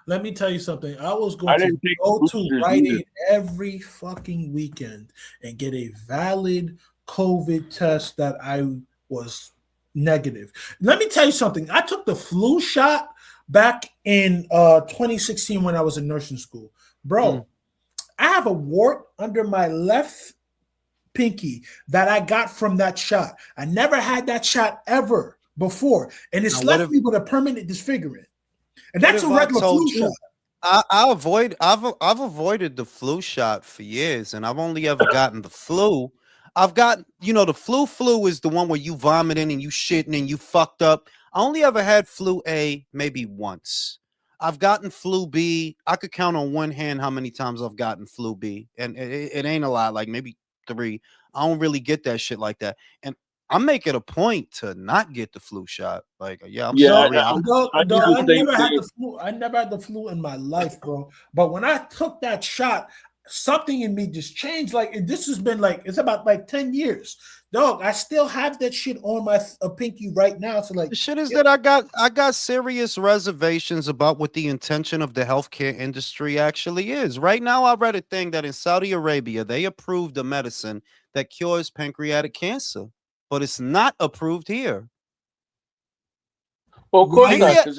Let me tell you something. I was going to go to Rite Aid every fucking weekend and get a valid COVID test that I was negative. Let me tell you something. I took the flu shot back in 2016 when I was in nursing school. Bro, I have a wart under my left pinky that I got from that shot. I never had that shot ever before. And it's left me with a permanent disfigurement. And that's a regular flu shot. I've avoided the flu shot for years, and I've only ever gotten the flu. I've got, the flu is the one where you vomiting and you shitting and you fucked up. I only ever had flu A maybe once. I've gotten flu B. I could count on one hand how many times I've gotten flu B, and it ain't a lot, like maybe 3. I don't really get that shit like that, and I make it a point to not get the flu shot. Like, I'm sorry. I never had the flu in my life, bro. But when I took that shot, something in me just changed. Like this has been like it's about like 10 years, dog. I still have that shit on my pinky right now. So like, The shit is that I got serious reservations about what the intention of the healthcare industry actually is. Right now, I read a thing that in Saudi Arabia they approved a medicine that cures pancreatic cancer, but it's not approved here. Well, of course why? not, Pancreatic, because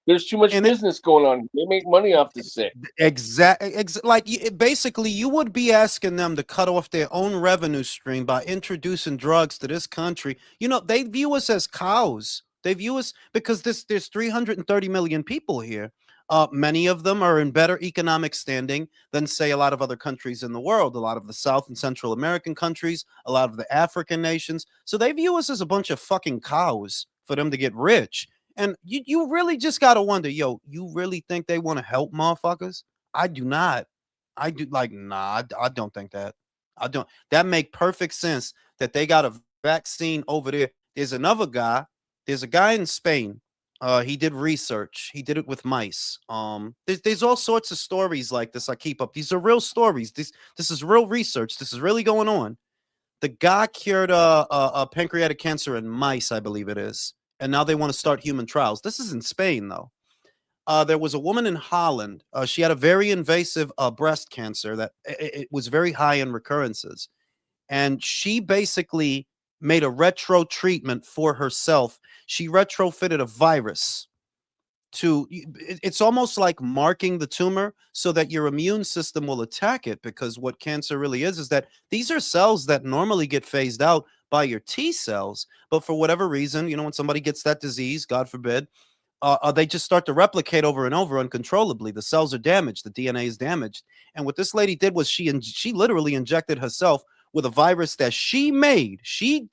there's too much and business going on. They make money off the sick. like basically, you would be asking them to cut off their own revenue stream by introducing drugs to this country. They view us as cows. They view us because there's 330 million people here. Many of them are in better economic standing than, say, a lot of other countries in the world. A lot of the South and Central American countries, a lot of the African nations. So they view us as a bunch of fucking cows for them to get rich. And you really just gotta wonder, yo, you really think they want to help motherfuckers? I do not. I do like, nah, I don't think that. I don't. That make perfect sense that they got a vaccine over there. There's another guy. There's a guy in Spain. He did research. He did it with mice. There's all sorts of stories like this I keep up. These are real stories. This is real research. This is really going on. The guy cured pancreatic cancer in mice, I believe it is, and now they want to start human trials. This is in Spain, though. There was a woman in Holland. She had a very invasive breast cancer that it was very high in recurrences, and she basically made a retro treatment for herself. She retrofitted a virus it's almost like marking the tumor so that your immune system will attack it, because what cancer really is that these are cells that normally get phased out by your T cells, but for whatever reason, when somebody gets that disease, God forbid, they just start to replicate over and over uncontrollably. The cells are damaged, the DNA is damaged, and what this lady did was she literally injected herself with a virus that she made. She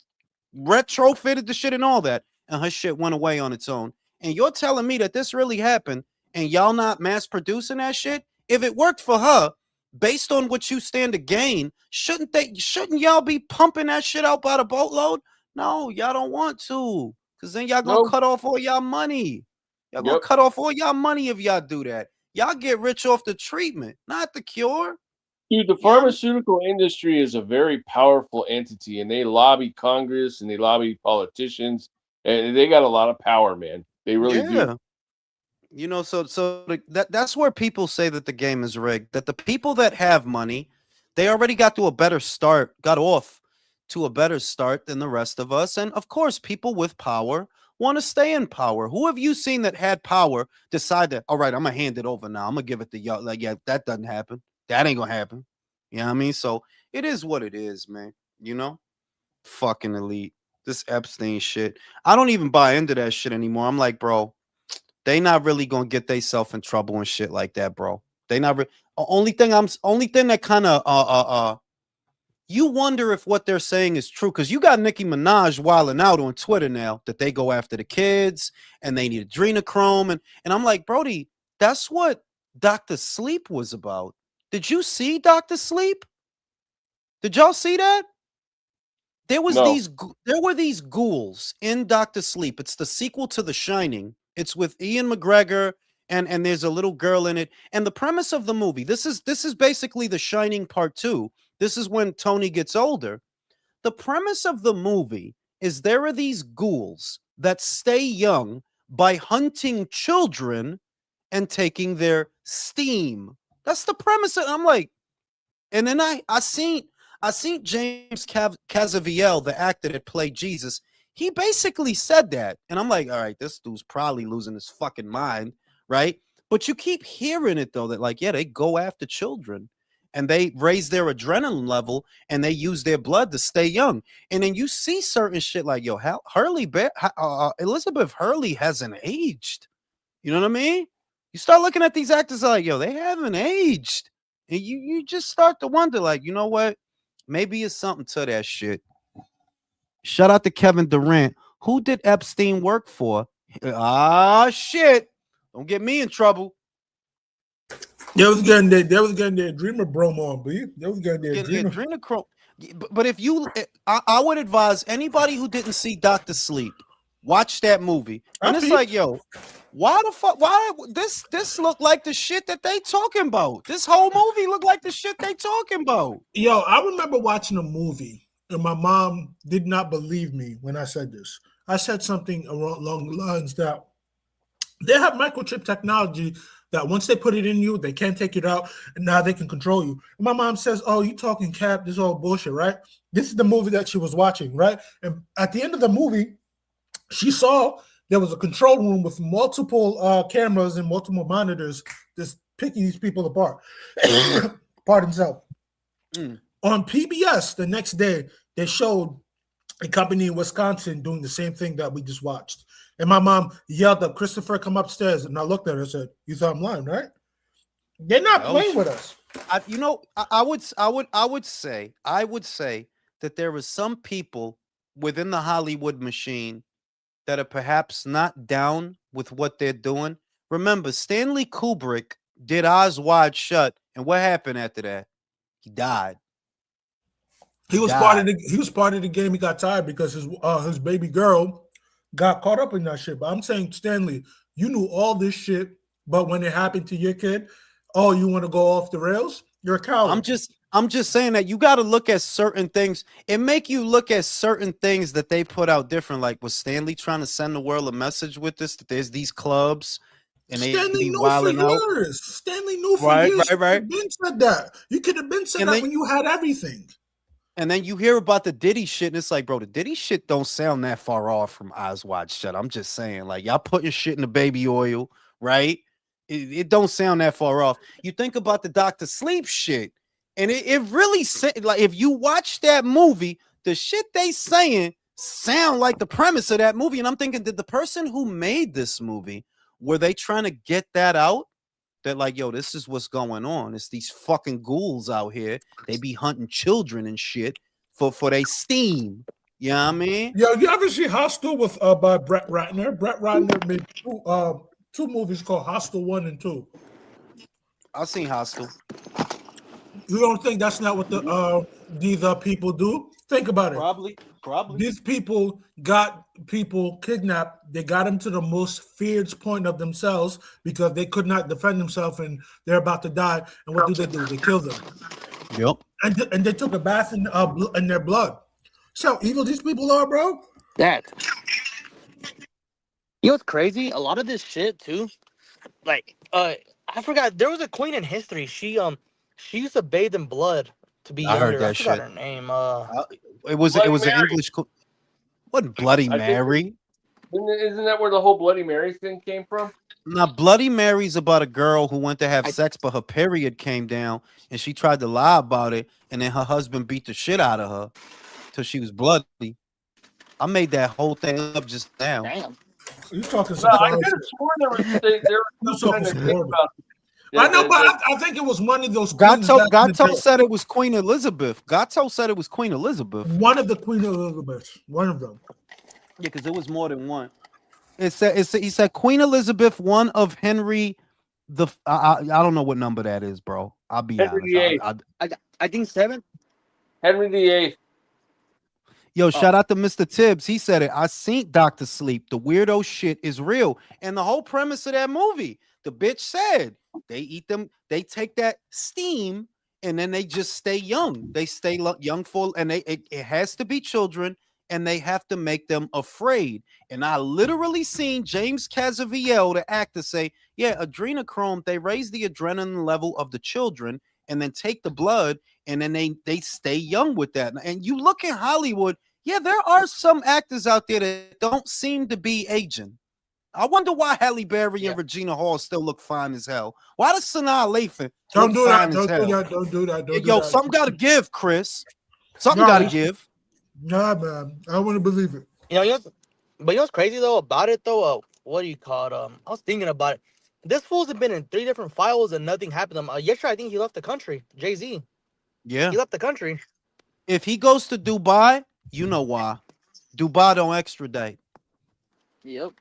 retrofitted the shit and all that, and her shit went away on its own. And you're telling me that this really happened and y'all not mass producing that shit? If it worked for her, based on what you stand to gain, shouldn't y'all be pumping that shit out by the boatload? No, y'all don't want to, because then y'all gonna cut off all y'all money. Y'all gonna cut off all y'all money if y'all do that. Y'all get rich off the treatment, not the cure. Dude, the pharmaceutical industry is a very powerful entity, and they lobby Congress and they lobby politicians, and they got a lot of power, man. They really do. That's where people say that the game is rigged. That the people that have money, they already got off to a better start than the rest of us. And of course, people with power want to stay in power. Who have you seen that had power decide that, all right, I'm gonna hand it over now. I'm gonna give it to y'all. Like, yeah, that doesn't happen. That ain't gonna happen. You know what I mean? So it is what it is, man. Fucking elite. This Epstein shit. I don't even buy into that shit anymore. I'm like, bro, they not really gonna get themselves in trouble and shit like that, bro. They not only thing that kind of you wonder if what they're saying is true, because you got Nicki Minaj wilding out on Twitter now that they go after the kids and they need adrenochrome, and I'm like, Brody, that's what Dr. Sleep was about. Did you see Dr. Sleep? Did y'all see that? There were these ghouls in Dr. Sleep. It's the sequel to The Shining. It's with Ian McGregor, and there's a little girl in it. And the premise of the movie, this is basically The Shining Part 2. This is when Tony gets older. The premise of the movie is there are these ghouls that stay young by hunting children and taking their steam. That's the premise. I'm like, and then I seen James Casaviel, the actor that played Jesus. He basically said that, and I'm like, all right, this dude's probably losing his fucking mind, right? But you keep hearing it though, that like, yeah, they go after children and they raise their adrenaline level and they use their blood to stay young. And then you see certain shit like, yo, Elizabeth Hurley hasn't aged. You know what I mean? You start looking at these actors like, yo, they haven't aged. And you just start to wonder, like, you know what? Maybe it's something to that shit. Shout out to Kevin Durant. Who did Epstein work for? Ah, shit. Don't get me in trouble. They was getting their Dreamer Brom on, B. They was getting their Adrenochrome. But if you, I would advise anybody who didn't see Dr. Sleep, watch that movie. And it's like, yo, Why the fuck? Why this look like the shit that they talking about? This whole movie look like the shit they talking about. Yo, I remember watching a movie, and my mom did not believe me when I said this. I said something along the lines that they have microchip technology that once they put it in you, they can't take it out, and now they can control you. And my mom says, "Oh, you talking cap? This is all bullshit, right?" This is the movie that she was watching, right? And at the end of the movie, she saw there was a control room with multiple cameras and multiple monitors just picking these people apart. Pardon himself. On PBS the next day, they showed a company in Wisconsin doing the same thing that we just watched. And my mom yelled up, "Christopher, come upstairs." And I looked at her and said, "You thought I'm lying, right?" They're not playing with us. I would say that there are some people within the Hollywood machine that are perhaps not down with what they're doing. Remember, Stanley Kubrick did Eyes Wide Shut, and what happened after that? He died. He was part of the game. He got tired because his baby girl got caught up in that shit. But I'm saying, Stanley, you knew all this shit, but when it happened to your kid, oh, you want to go off the rails? You're a coward. I'm just saying that you got to look at certain things. It make you look at certain things that they put out different. Like, was Stanley trying to send the world a message with this? That there's these clubs and Stanley they knew wilding for out. years. Stanley knew for years. Right. You could have been said that. You could have been said that when you had everything. And then you hear about the Diddy shit, and it's like, bro, the Diddy shit don't sound that far off from Eyes Wide Shut. I'm just saying, like, y'all putting shit in the baby oil, right? It don't sound that far off. You think about the Dr. Sleep shit, and it really, like, if you watch that movie, the shit they saying sound like the premise of that movie. And I'm thinking, did the person who made this movie, were they trying to get that out? That like, yo, this is what's going on. It's these fucking ghouls out here. They be hunting children and shit for they steam. You know what I mean? Yo, you ever see Hostel with by Brett Ratner? Brett Ratner made two movies called Hostel 1 and 2. I've seen Hostel. You don't think that's not what these people do? Think about it. Probably. These people got people kidnapped. They got them to the most feared point of themselves because they could not defend themselves and they're about to die. And what do? They kill them. Yep. And they took a bath in their blood. So evil these people are, bro. That. You know what's crazy? A lot of this shit too. Like, I forgot there was a queen in history. She used to bathe in blood to be younger. I heard that I forgot shit. her name. It was Bloody an Mary. English. What Bloody Mary? Isn't that where the whole Bloody Mary thing came from? Now, Bloody Mary's about a girl who went to have sex, but her period came down, and she tried to lie about it, and then her husband beat the shit out of her till she was bloody. I made that whole thing up just now. Damn. You talking Well, I some could have sworn there was some kind of thing about I know, but I think it was one of those queens. Gato said it was Queen Elizabeth. Gato said it was Queen Elizabeth. One of the Queen Elizabeth. One of them. Yeah, because it was more than one. He said Queen Elizabeth, one of Henry the I don't know what number that is, bro. I'll be Henry honest. I think 7. Henry VIII. Yo, shout out to Mr. Tibbs. He said it. I seen Dr. Sleep. The weirdo shit is real. And the whole premise of that movie, the bitch said they eat them, they take that steam and then they just stay young. They stay young full, and it has to be children, and they have to make them afraid. And I literally seen James Casaviel, the actor, say, yeah, adrenochrome, they raise the adrenaline level of the children and then take the blood, and then they stay young with that. And you look in Hollywood, yeah, there are some actors out there that don't seem to be aging. I wonder why Halle Berry and Regina Hall still look fine as hell. Why does Sanaa Lathan Don't look do that. fine as Don't hell? do that. Don't do that. Don't do Yo, that. something got to give, Chris. Something No, got to give. Nah, man. I want to believe it. But you know what's crazy though about it though? What do you call it? I was thinking about it. This fool's been in 3 different files and nothing happened to him. Yesterday, I think he left the country. Jay-Z. Yeah. He left the country. If he goes to Dubai, you know why. Dubai don't extradite. Yep.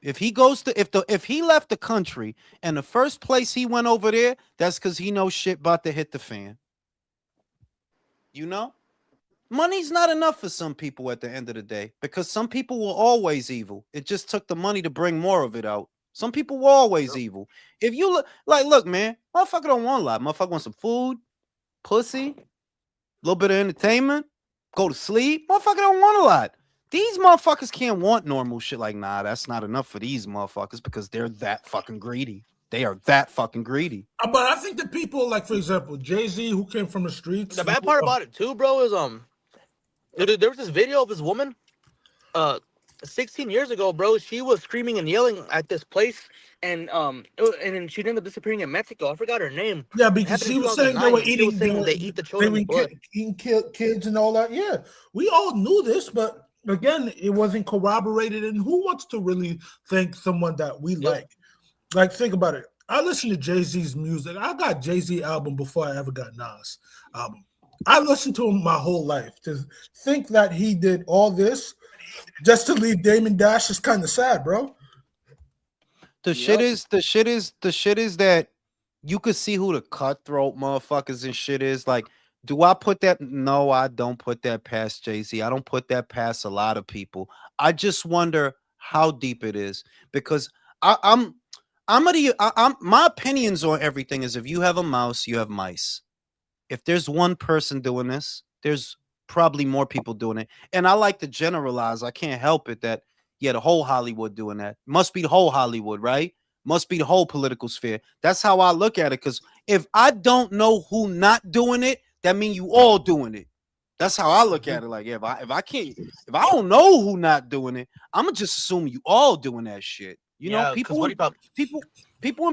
If he goes to if he left the country and the first place he went over there, that's because he knows shit about to hit the fan. You know? Money's not enough for some people at the end of the day, because some people were always evil. It just took the money to bring more of it out. Some people were always evil. If you look, man, motherfucker don't want a lot. Motherfucker want some food, pussy, a little bit of entertainment, go to sleep. Motherfucker don't want a lot. These motherfuckers can't want normal shit. Like, nah, that's not enough for these motherfuckers because they're that fucking greedy. They are that fucking greedy. But I think the people, like for example, Jay-Z, who came from the streets. The bad part about it too, bro, is there was this video of this woman, 16 years ago, bro. She was screaming and yelling at this place, and then she ended up disappearing in Mexico. I forgot her name. Yeah, because she was saying they were eating. They eat the children. They were eating kids and all that. Yeah, we all knew this, but again, it wasn't corroborated. And who wants to really thank someone that we like? Like, think about it. I listened to Jay-Z's music. I got Jay-Z album before I ever got Nas album. I listened to him my whole life. To think that he did all this just to leave Damon Dash is kind of sad, bro. The shit is that you could see who the cutthroat motherfuckers and shit is. Like, do I put that? No, I don't put that past Jay-Z. I don't put that past a lot of people. I just wonder how deep it is because I'm my opinions on everything is if you have a mouse, you have mice. If there's one person doing this, there's probably more people doing it. And I like to generalize. I can't help it that, yeah, the whole Hollywood doing that. Must be the whole Hollywood, right? Must be the whole political sphere. That's how I look at it. Because if I don't know who not doing it, that means you all doing it. That's how I look at it. Like, yeah, if I don't know who not doing it, I'm gonna just assume you all doing that shit. You know, people in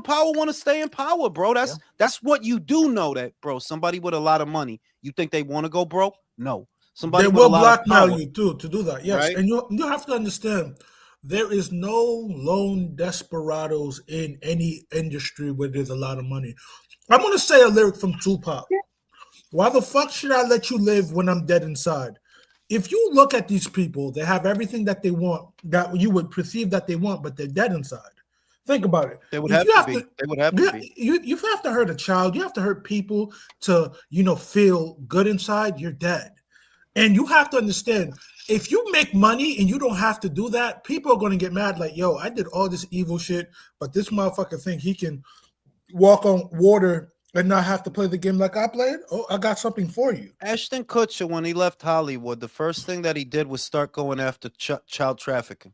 power want to stay in power, bro. That's what you do know that, bro. Somebody with a lot of money, you think they want to go broke? No. Somebody they will blackmail you too to do that. Yes, right? And you have to understand there is no lone desperados in any industry where there's a lot of money. I'm gonna say a lyric from Tupac. Why the fuck should I let you live when I'm dead inside? If you look at these people, they have everything that they want, that you would perceive that they want, but they're dead inside. Think about it. They would have to be. They would have to be. You have to hurt a child. You have to hurt people to, feel good inside. You're dead. And you have to understand, if you make money and you don't have to do that, people are going to get mad like, yo, I did all this evil shit, but this motherfucker think he can walk on water and not have to play the game like I played. Oh, I got something for you. Ashton Kutcher, when he left Hollywood, the first thing that he did was start going after child trafficking.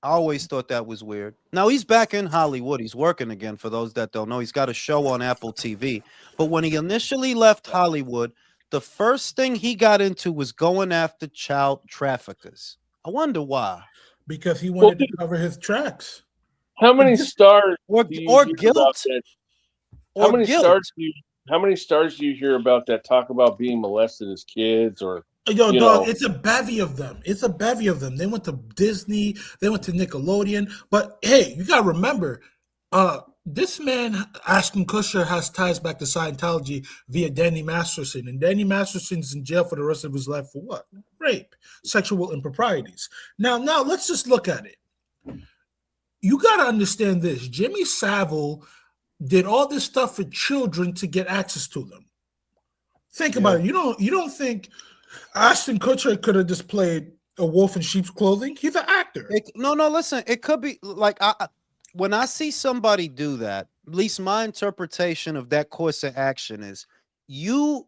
I always thought that was weird. Now he's back in Hollywood. He's working again. For those that don't know, he's got a show on Apple TV. But when he initially left Hollywood, the first thing he got into was going after child traffickers. I wonder why. Because he wanted to cover his tracks. How many stars or guilt? How many stars do you hear about that talk about being molested as kids or Yo, dog, it's a bevy of them. It's a bevy of them. They went to Disney, they went to Nickelodeon. But hey, you gotta remember, this man, Ashton Kutcher, has ties back to Scientology via Danny Masterson. And Danny Masterson's in jail for the rest of his life for what? Rape, sexual improprieties. Now let's just look at it. You gotta understand this. Jimmy Savile did all this stuff for children to get access to them. Think about it. You don't think Ashton Kutcher could have just played a wolf in sheep's clothing? He's an actor. No, listen. It could be like when I see somebody do that, at least my interpretation of that course of action is you're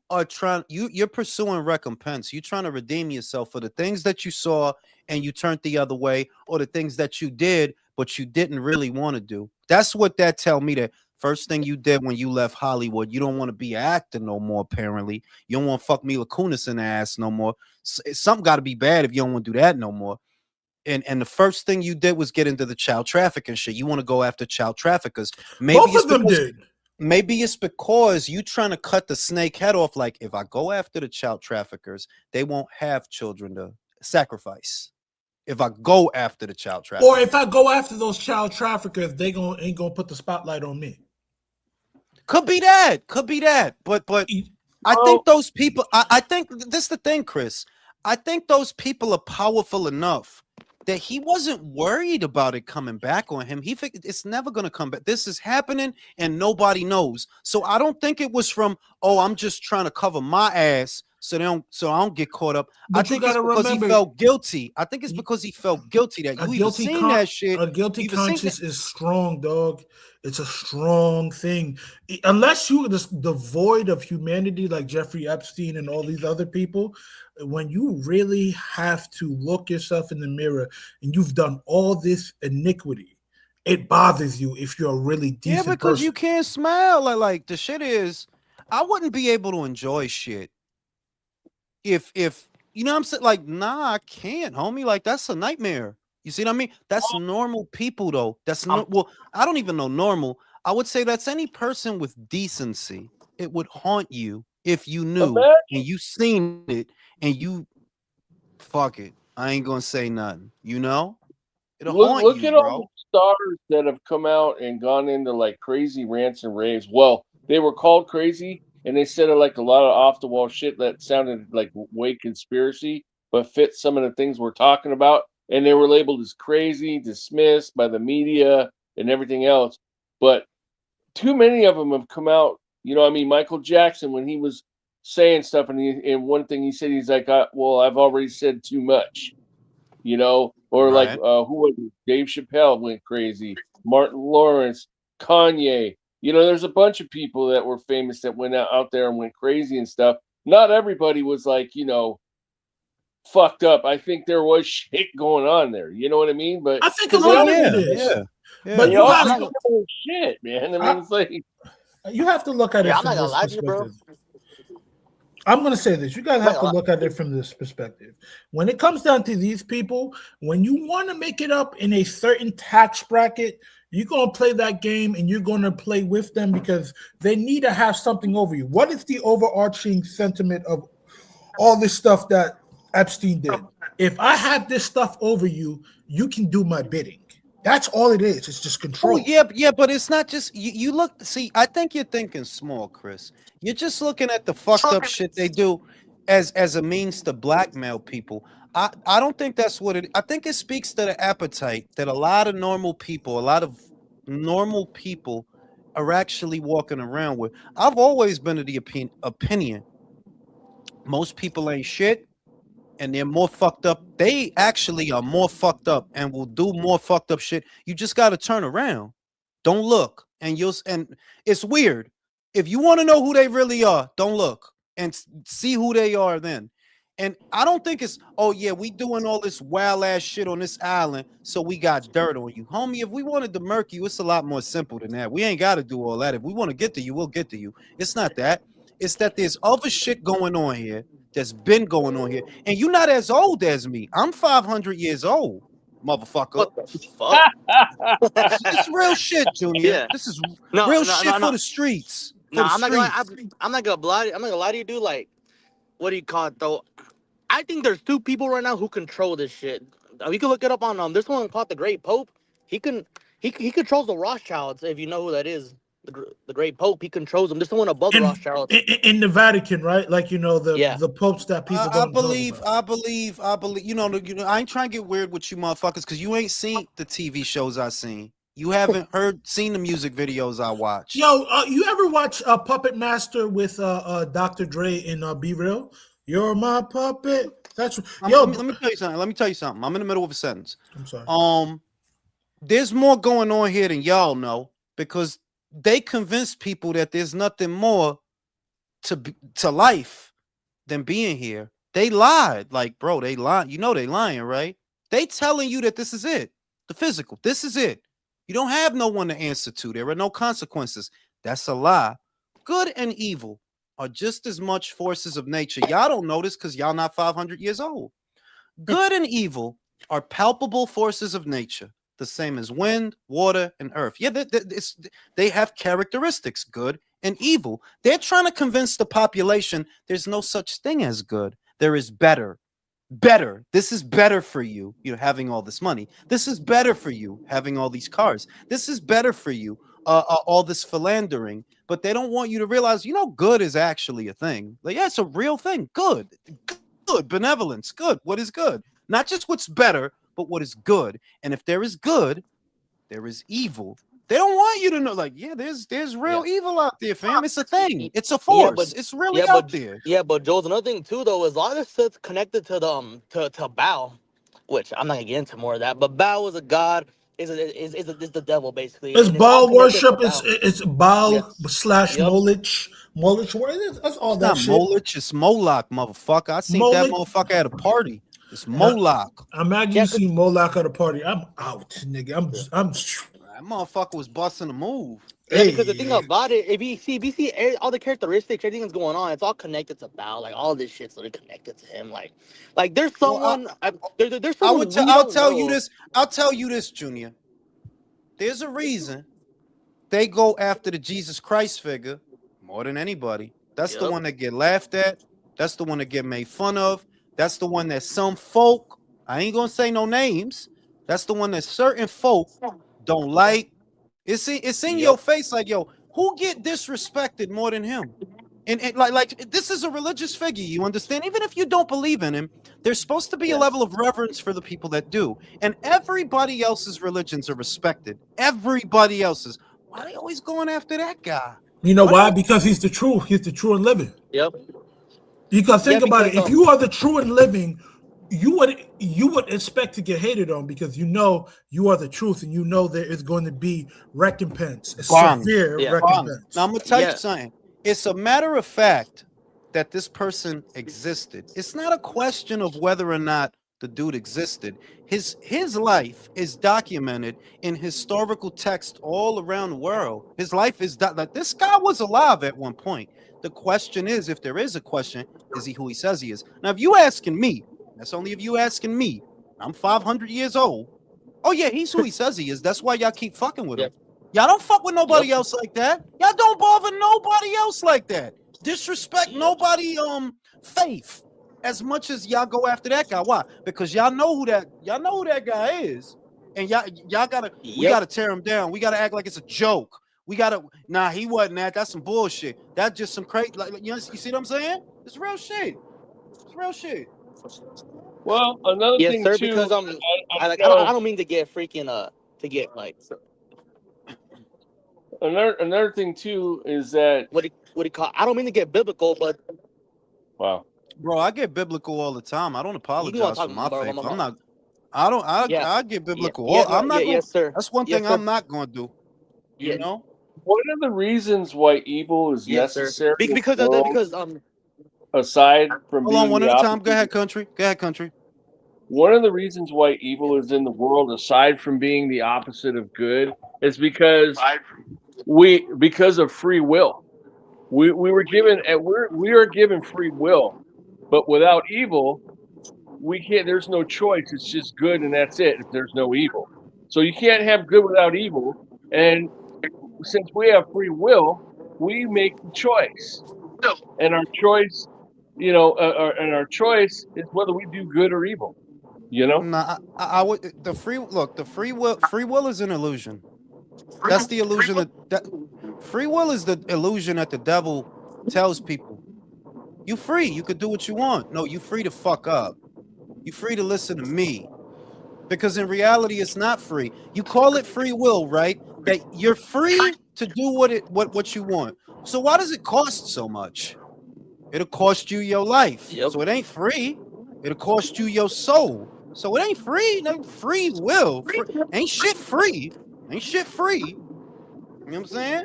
pursuing recompense. You're trying to redeem yourself for the things that you saw and you turned the other way, or the things that you did but you didn't really want to do. That's what that tell me. That first thing you did when you left Hollywood, you don't want to be an actor no more, apparently. You don't want to fuck Mila Kunis in the ass no more. Something got to be bad if you don't want to do that no more. And the first thing you did was get into the child trafficking shit. You want to go after child traffickers. Both of them did. Maybe it's because you trying to cut the snake head off. Like, if I go after the child traffickers, they won't have children to sacrifice. If I go after the child traffickers. Or if I go after those child traffickers, they ain't gonna put the spotlight on me. Could be that. But I think those people, I think this is the thing, Chris. I think those people are powerful enough that he wasn't worried about it coming back on him. He figured it's never going to come back. This is happening and nobody knows. So I don't think it was from, I'm just trying to cover my ass so I don't get caught up. But I you think it's gotta because he remember, felt guilty. I think it's because he felt guilty that a you even guilty seen that shit. a guilty You even seen conscience is strong, dog. It's a strong thing. Unless you are just devoid of humanity, like Jeffrey Epstein and all these other people, when you really have to look yourself in the mirror and you've done all this iniquity, it bothers you if you're a really Yeah, decent because person. you can't smile. Like the shit is, I wouldn't be able to enjoy shit if you know what I'm saying. Like, nah, I can't, homie. Like that's a nightmare. You see what I mean? That's normal people though. That's no. Well, I don't even know normal. I would say that's any person with decency. It would haunt you if you knew and you seen it and you fuck it. I ain't gonna say nothing. You know, it'll haunt Look you, at all the bro. stars that have come out and gone into like crazy rants and raves. Well, they were called crazy, and they said like a lot of off the wall shit that sounded like way conspiracy, but fit some of the things we're talking about. And they were labeled as crazy, dismissed by the media and everything else. But too many of them have come out. You know, I mean, Michael Jackson when he was saying stuff, and one thing he said, he's like, "Well, I've already said too much." You know, or like Right. who was it? Dave Chappelle went crazy, Martin Lawrence, Kanye. You know, there's a bunch of people that were famous that went out there and went crazy and stuff. Not everybody was like, you know, fucked up. I think there was shit going on there. You know what I mean? But I think a because it lot all of it Yeah, is. yeah, yeah. But it you all have I'm to not, shit, man. I I, mean, it's like you have to look at it yeah, I'm from not gonna this lie to you, bro. perspective. I'm going to say this. You guys I'm not have gonna to lie. look at it from this perspective. When it comes down to these people, when you want to make it up in a certain tax bracket, you're going to play that game and you're going to play with them because they need to have something over you. What is the overarching sentiment of all this stuff that Epstein did? If I have this stuff over you, you can do my bidding. That's all it is. It's just Oh control. yeah, yeah, but it's not just you look. See, I think you're thinking small, Chris. You're just looking at the fucked up shit they do as a means to blackmail people. I don't think that's what it. I think it speaks to the appetite that a lot of normal people, a lot of normal people, are actually walking around with. I've always been of the opinion most people ain't shit and they're more fucked up. They actually are more fucked up and will do more fucked up shit. You just got to turn around. Don't look. And and it's weird. If you want to know who they really are, don't look and see who they are then. And I don't think it's, oh yeah, we doing all this wild ass shit on this island, so we got dirt on you. Homie, if we wanted to murk you, it's a lot more simple than that. We ain't got to do all that. If we want to get to you, we'll get to you. It's not that. It's that there's other shit going on here that's been going on here. And you're not as old as me. I'm 500 years old, motherfucker. What the fuck? It's real shit, Junior. Yeah. This is No, real no, shit no, for no. the streets. For No, the I'm not gonna lie. streets. I'm not gonna lie. I'm not gonna lie to you, dude. Like, what do you call it though? I think there's two people right now who control this shit. You can look it up on there's one called the Great Pope. He can he controls the Rothschilds, if you know who that is. The Great Pope. He controls them. There's someone above the In, Rothschilds. in the Vatican, right? Like, you know, Yeah. the popes that people I don't talk believe, about. I believe. I ain't trying to get weird with you, motherfuckers, because you ain't seen the TV shows I seen. You haven't seen the music videos I watch. Yo, you ever watch Puppet Master with Dr. Dre in Be Real? You're my puppet. That's yo. Let me tell you something. Let me tell you something. I'm in the middle of a sentence. I'm sorry. There's more going on here than y'all know because they convince people that there's nothing more to life than being here. They lied, like bro. They lied. You know they lying, right? They telling you that this is it, the physical. This is it. You don't have no one to answer to. There are no consequences. That's a lie. Good and evil are just as much forces of nature. Y'all don't know this because y'all not 500 years old. Good and evil are palpable forces of nature, the same as wind, water, and earth. Yeah, they have characteristics, good and evil. They're trying to convince the population there's no such thing as good. There is better. Better. This is better for you, having all this money. This is better for you, having all these cars. This is better for you, all this philandering. But they don't want you to realize, good is actually a thing. Like, yeah, it's a real thing. Good. Benevolence, good. What is good? Not just what's better, but what is good. And if there is good, there is evil. They don't want you to know, like, yeah, there's real evil out there, fam. It's a thing. It's a Yeah, force. but It's really out there. Joel's another thing too though is a lot of this stuff's connected to the to Bao, which I'm not gonna get into more of that. But Bao is a god, is the devil basically, It's and it's all Baal connected to worship. Bao. It's Baal Yes. slash Yep. Molich. Molich. What is it? That's all It's that not shit. Molich, it's Moloch, motherfucker. I seen that Molich. motherfucker at a party. It's Moloch. Imagine Yeah, you see Moloch at a party. I'm out, nigga. I'm. That motherfucker was busting a move. Yeah, because the thing Hey, about it, if you see all the characteristics, everything that's going on, it's all connected to Bao. Like all this shit's sort of connected to him. Like there's Well, someone, there's someone we I'll don't tell you know. this. I'll tell you this, Junior. There's a reason they go after the Jesus Christ figure more than anybody. That's the Yep. one that get laughed at. That's the one that get made fun of. That's the one that some folk, I ain't gonna say no names. That's the one that certain folk don't like. It's in your Yep. face, like, yo, who get disrespected more than him? And like this is a religious figure, you understand? Even if you don't believe in him, there's supposed to be a Yes. level of reverence for the people that do. And everybody else's religions are respected. Everybody else's. Why are they always going after that guy? you know Why why? they- Because he's the true. He's the true and living. Yep. Because think Yeah, about it. because If you are the true and living, you would expect to get hated on because you know you are the truth and you know there is going to be recompense, a Bang. severe Yeah. recompense. Now I'm gonna tell you Yeah. something. It's a matter of fact that this person existed. It's not a question of whether or not the dude existed. His life is documented in historical text all around the world. His life is like this guy was alive at one point. The question is, if there is a question, is he who he says he is? Now, if you asking me, that's only if you asking me. I'm 500 years old. Oh yeah, he's who he says he is. That's why y'all keep fucking with him. Yep. Y'all don't fuck with nobody Yep. else like that. Y'all don't bother nobody else like that. Disrespect nobody faith as much as y'all go after that guy. Why? Because y'all know who that guy is. And y'all gotta we gotta tear him down. We gotta act like it's a joke. We gotta he wasn't that. That's some bullshit. That's just some crazy, like, you see what I'm saying? It's real shit. It's real shit. Well, another Yes, thing sir. too. Because I know- don't mean to get freaking to get like Another thing too is that what do you call? I don't mean to get biblical, but wow. Bro, I get biblical all the time. I don't you know what apologize I'm for talking my about. faith. I'm not. I don't. Yeah. I get biblical. Yeah, I'm not. yes, sir. That's one Yes, thing sir. I'm not going to do. You Yeah. know. One of the reasons why evil is Yes, sir. necessary in the Because world, aside from Hold on, being one the at a time. opposite, Go ahead, country. Go ahead, country. one of the reasons why evil is in the world, aside from being the opposite of good, is because of free will. We were given and we are given free will, but without evil, we can't. There's no choice. It's just good, and that's it. If there's no evil, so you can't have good without evil. And since we have free will, we make the choice, and our choice, and our choice is whether we do good or evil. You know. Nah, I would. The free look. The free will. Free will is an illusion. That's the illusion that free will is the illusion that the devil tells people. You free. You could do what you want. No, you free to fuck up. You free to listen to me. Because in reality, it's not free. You call it free will, right? That you're free to do what you want. So why does it cost so much? It'll cost you your life. Yep. So it ain't free. It'll cost you your soul. So it ain't free. No free will. Ain't shit free. Ain't shit free. You know what I'm saying?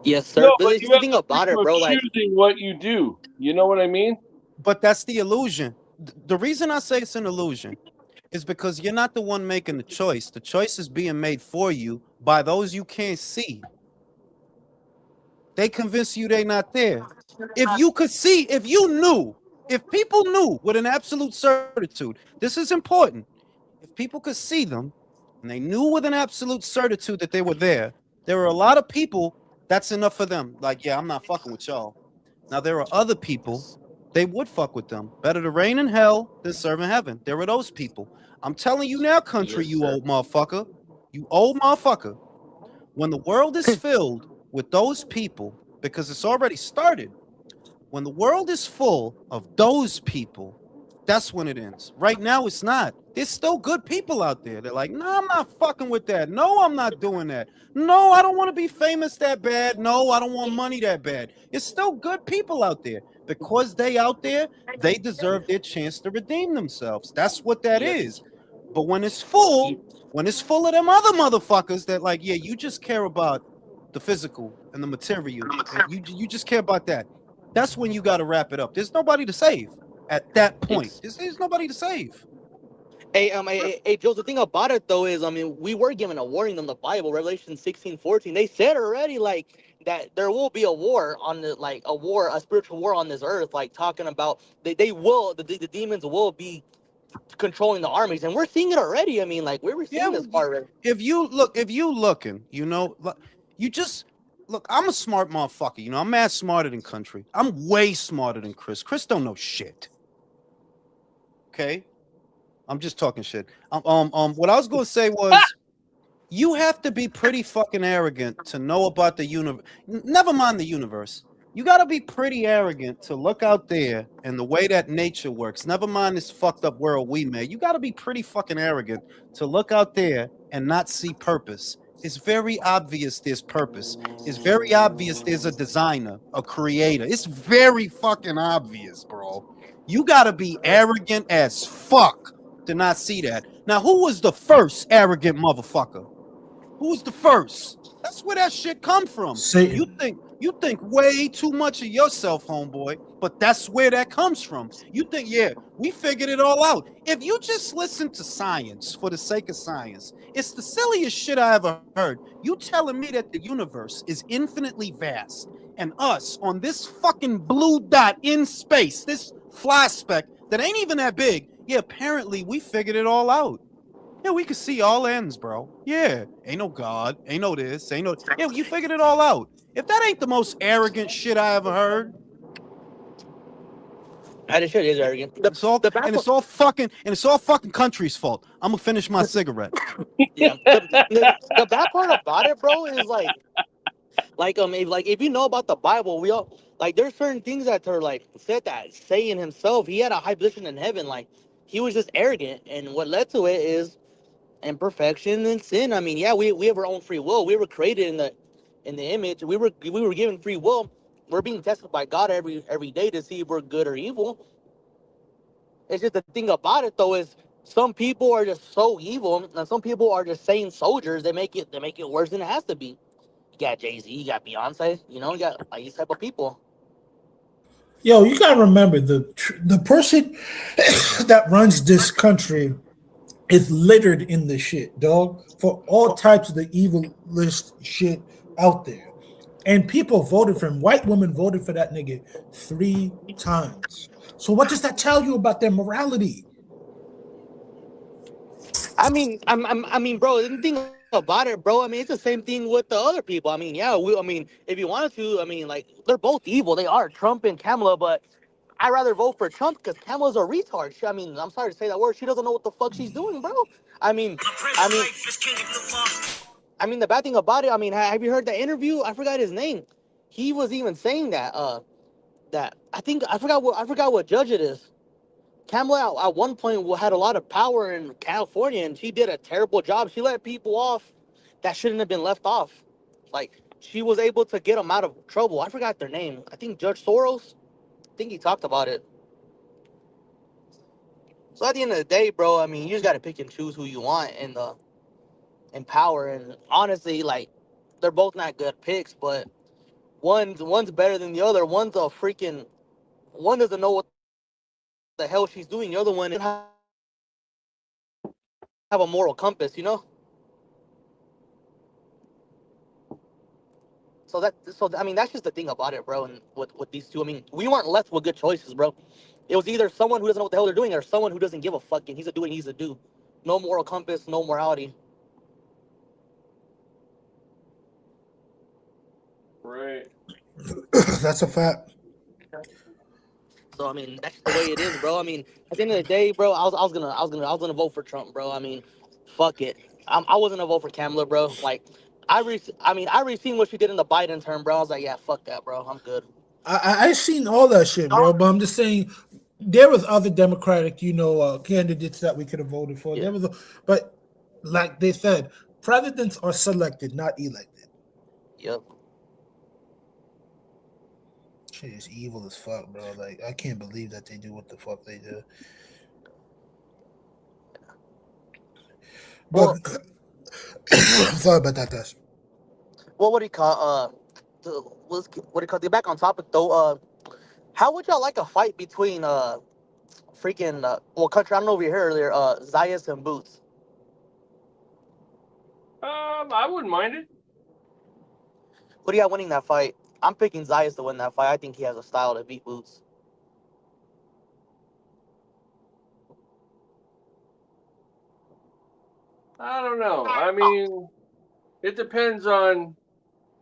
yes, sir. No, But but it's you the have thing the about it, freedom bro. of Like choosing what you do. You know what I mean? But that's the illusion. The reason I say it's an illusion is because you're not the one making the choice. The choice is being made for you by those you can't see. They convince you they're not there. If you could see, if you knew, if people knew with an absolute certitude, this is important. If people could see them and they knew with an absolute certitude that they were there were a lot of people that's enough for them. Like, yeah, I'm not fucking with y'all. Now, there are other people, they would fuck with them. Better to reign in hell than serve in heaven. There are those people. I'm telling you now, country, Yes, you sir. old motherfucker. You old motherfucker. When the world is filled with those people, because it's already started, when the world is full of those people, That's when it ends. Right now, it's not. There's still good people out there. They're like, no, I'm not fucking with that. No, I'm not doing that. No, I don't want to be famous that bad. No, I don't want money that bad. There's still good people out there. Because they out there, they deserve their chance to redeem themselves. That's what that is. But when it's full of them other motherfuckers that like, yeah, you just care about the physical and the material, and you just care about that. That's when you got to wrap it up. There's nobody to save at that point. There's nobody to save. Hey, Joe, the thing about it though is, I mean, we were given a warning in the Bible, Revelation 16:14. They said already, like, that there will be a war on the, like, a spiritual war on this earth, like, talking about the demons will be controlling the armies, and we're seeing it already. I mean, like, we're seeing this part already. If you looking, you just look. I'm a smart motherfucker. I'm mad smarter than country. I'm way smarter than Chris. Chris don't know shit. Okay. I'm just talking shit. What I was going to say was, you have to be pretty fucking arrogant to know about the universe. Never mind the universe. You got to be pretty arrogant to look out there and the way that nature works. Never mind this fucked up world we made. You got to be pretty fucking arrogant to look out there and not see purpose. It's very obvious there's purpose. It's very obvious there's a designer, a creator. It's very fucking obvious, bro. You got to be arrogant as fuck to not see that. Now, who was the first arrogant motherfucker? Who was the first? That's where that shit come from. Satan. You think way too much of yourself, homeboy, but that's where that comes from. You think, yeah, we figured it all out. If you just listen to science for the sake of science, it's the silliest shit I ever heard. You telling me that the universe is infinitely vast and us on this fucking blue dot in space, this fly speck that ain't even that big, yeah, apparently we figured it all out. Yeah, we could see all ends, bro. Yeah, ain't no God, ain't no this, ain't no. Yeah, you figured it all out. If that ain't the most arrogant shit I ever heard, That shit is arrogant. it's all fucking country's fault. I'm gonna finish my cigarette. Yeah, the bad part about it, bro, is if you know about the Bible, we all like there's certain things that are like said that saying himself, he had a high position in heaven, like he was just arrogant, and what led to it is imperfection and sin. I mean, yeah, we have our own free will. We were created in the image. We were given free will. We're being tested by God every day to see if we're good or evil. It's just the thing about it though is some people are just so evil, and some people are just saying soldiers. They make it worse than it has to be. You got Jay-Z, you got Beyonce, you got like these type of people. Yo, you gotta remember the person that runs this country is littered in the shit, dog, for all types of the evil list shit out there. And people voted for him. White women voted for that nigga 3 times. So what does that tell you about their morality? I mean, bro, the thing about it, bro, I mean, it's the same thing with the other people. I mean, yeah, if you wanted to, I mean, like, they're both evil. They are, Trump and Kamala, but I'd rather vote for Trump because Kamala's a retard. I mean, I'm sorry to say that word. She doesn't know what the fuck she's doing, bro. I mean, the bad thing about it, I mean, have you heard that interview? I forgot his name. He was even saying that, I forgot what judge it is. Kamala at one point had a lot of power in California, and she did a terrible job. She let people off that shouldn't have been left off. Like, she was able to get them out of trouble. I forgot their name. I think Judge Soros. I think he talked about it. So at the end of the day, bro, I mean, you just gotta pick and choose who you want in power. And honestly, like, they're both not good picks, but one's better than the other. One doesn't know what the hell she's doing. The other one have a moral compass, So I mean, that's just the thing about it, bro. And with these two, I mean, we weren't left with good choices, bro. It was either someone who doesn't know what the hell they're doing, or someone who doesn't give a fuck and he's a do. No moral compass, no morality. Right. That's a fact. So I mean, that's the way it is, bro. I mean, at the end of the day, bro, I was gonna vote for Trump, bro. I mean, fuck it. I wasn't gonna vote for Kamala, bro. Like, I already seen what she did in the Biden term, bro. I was like, yeah, fuck that, bro. I'm good. I seen all that shit, bro. But I'm just saying, There was other Democratic, candidates that we could have voted for. Yeah. But like they said, presidents are selected, not elected. Yep. Shit is evil as fuck, bro. Like I can't believe that they do what the fuck they do. But Well, sorry about that, guys. what do you call what do you call? Get back on topic though. How would y'all like a fight between freaking country? I don't know if you heard earlier. Zayas and Boots. I wouldn't mind it. Who do you got winning that fight? I'm picking Zayas to win that fight. I think he has a style to beat Boots. I don't know. I mean, it depends on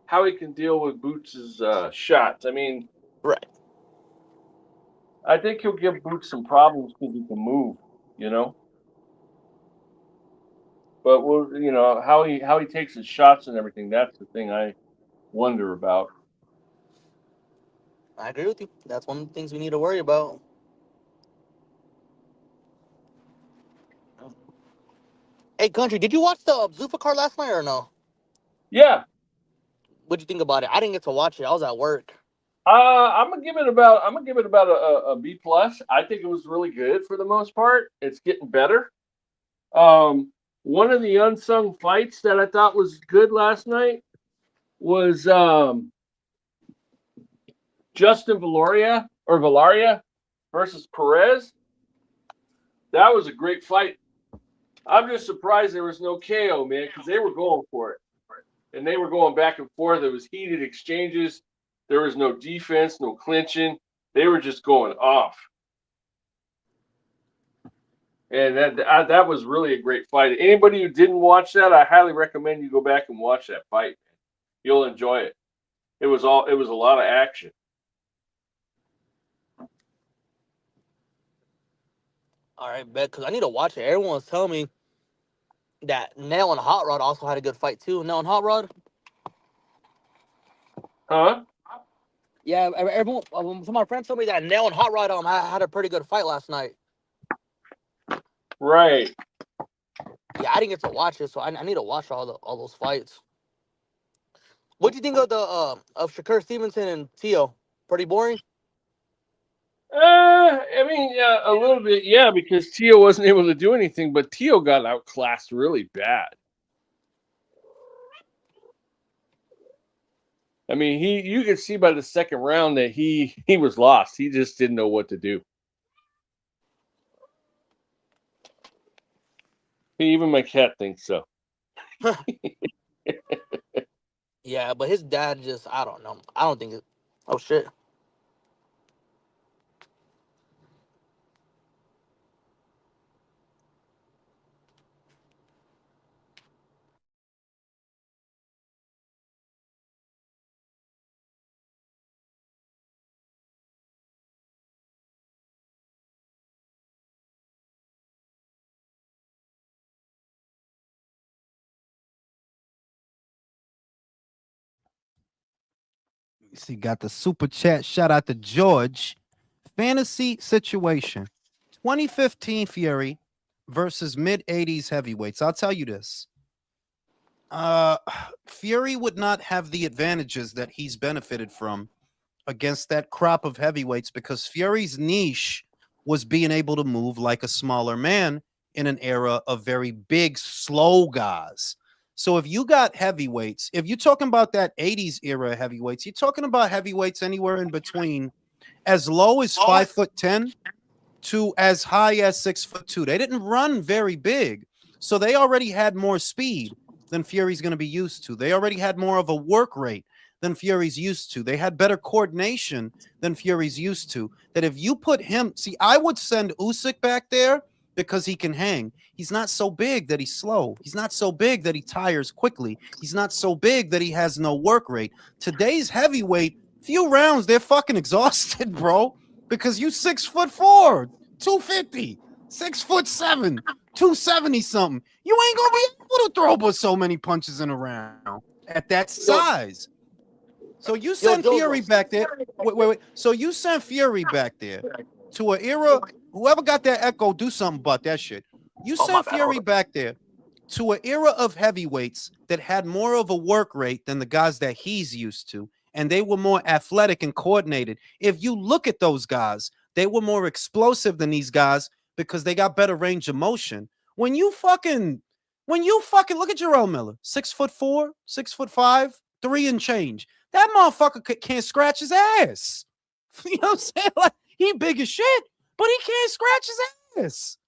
how he can deal with Boots' shots. I mean, Right. I think he'll give Boots some problems because he can move, you know. But how he takes his shots and everything. That's the thing I wonder about. I agree with you. That's one of the things we need to worry about. Hey, country, did you watch the Zuffa card last night or no? Yeah, What'd you think about it? I didn't get to watch it. I was at work. I'm gonna give it about a B plus. I think it was really good for the most part. It's getting better. One of the unsung fights that I thought was good last night was Justin Valaria versus Perez. That was a great fight. I'm just surprised there was no KO, man, because they were going for it. And they were going back and forth. It was heated exchanges. There was no defense, no clinching. They were just going off. And that was really a great fight. Anybody who didn't watch that, I highly recommend you go back and watch that fight. You'll enjoy it. It was a lot of action. All right, bet, because I need to watch it. Everyone was telling me that Nail and Hot Rod also had a good fight too. Nail and Hot Rod? Huh? Yeah, everyone. Some of my friends told me that Nail and Hot Rod had a pretty good fight last night. Right. Yeah, I didn't get to watch it, so I need to watch all those fights. What do you think of the of Shakur Stevenson and Tio? Pretty boring. I mean, yeah, a little bit, yeah, because Tio wasn't able to do anything, but Tio got outclassed really bad. I mean, you could see by the second round that he was lost. He just didn't know what to do. Even my cat thinks so. Yeah, but his dad just, I don't know. I don't think it. Oh shit. See, got the super chat. Shout out to George. Fantasy situation 2015 Fury versus mid 80s heavyweights. I'll tell you this. Fury would not have the advantages that he's benefited from against that crop of heavyweights because Fury's niche was being able to move like a smaller man in an era of very big, slow guys. So if you got heavyweights, if you're talking about that 80s era heavyweights, you're talking about heavyweights anywhere in between as low as 5'10" to as high as 6'2". They didn't run very big. So they already had more speed than Fury's going to be used to. They already had more of a work rate than Fury's used to. They had better coordination than Fury's used to. That if you put him, see, I would send Usyk back there because he can hang. He's not so big that he's slow. He's not so big that he tires quickly. He's not so big that he has no work rate. Today's heavyweight, few rounds, they're fucking exhausted, bro, because you 6'4", 250, 6'7", 270 something. You ain't gonna be able to throw but so many punches in a round at that size. So you send Fury back there. Wait. So you send Fury back there to an era. Whoever got that echo, do something about that shit. You Oh, my sent bad. Hold Fury up. back there to an era of heavyweights that had more of a work rate than the guys that he's used to, and they were more athletic and coordinated. If you look at those guys, they were more explosive than these guys because they got better range of motion. When you fucking look at Jerome Miller, 6'4", 6'5", 3 and change. That motherfucker can't scratch his ass. You know what I'm saying? Like, he big as shit, but he can't scratch his ass.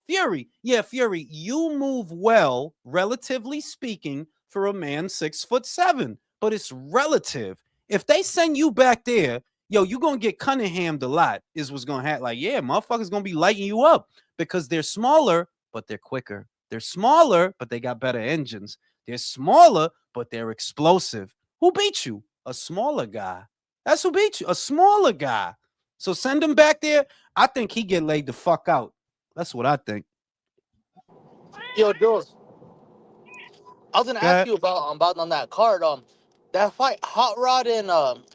Fury, you move well, relatively speaking, for a man 6'7", but it's relative. If they send you back there, you gonna get Cunningham'd a lot, is what's gonna happen. Like, yeah, motherfuckers gonna be lighting you up because they're smaller, but they're quicker. They're smaller, but they got better engines. They're smaller, but they're explosive. Who beat you? A smaller guy. That's who beat you, a smaller guy. So send him back there. I think he get laid the fuck out. That's what I think. Yo, Jules, I was gonna ask That you about on that card. That fight, Hot Rod and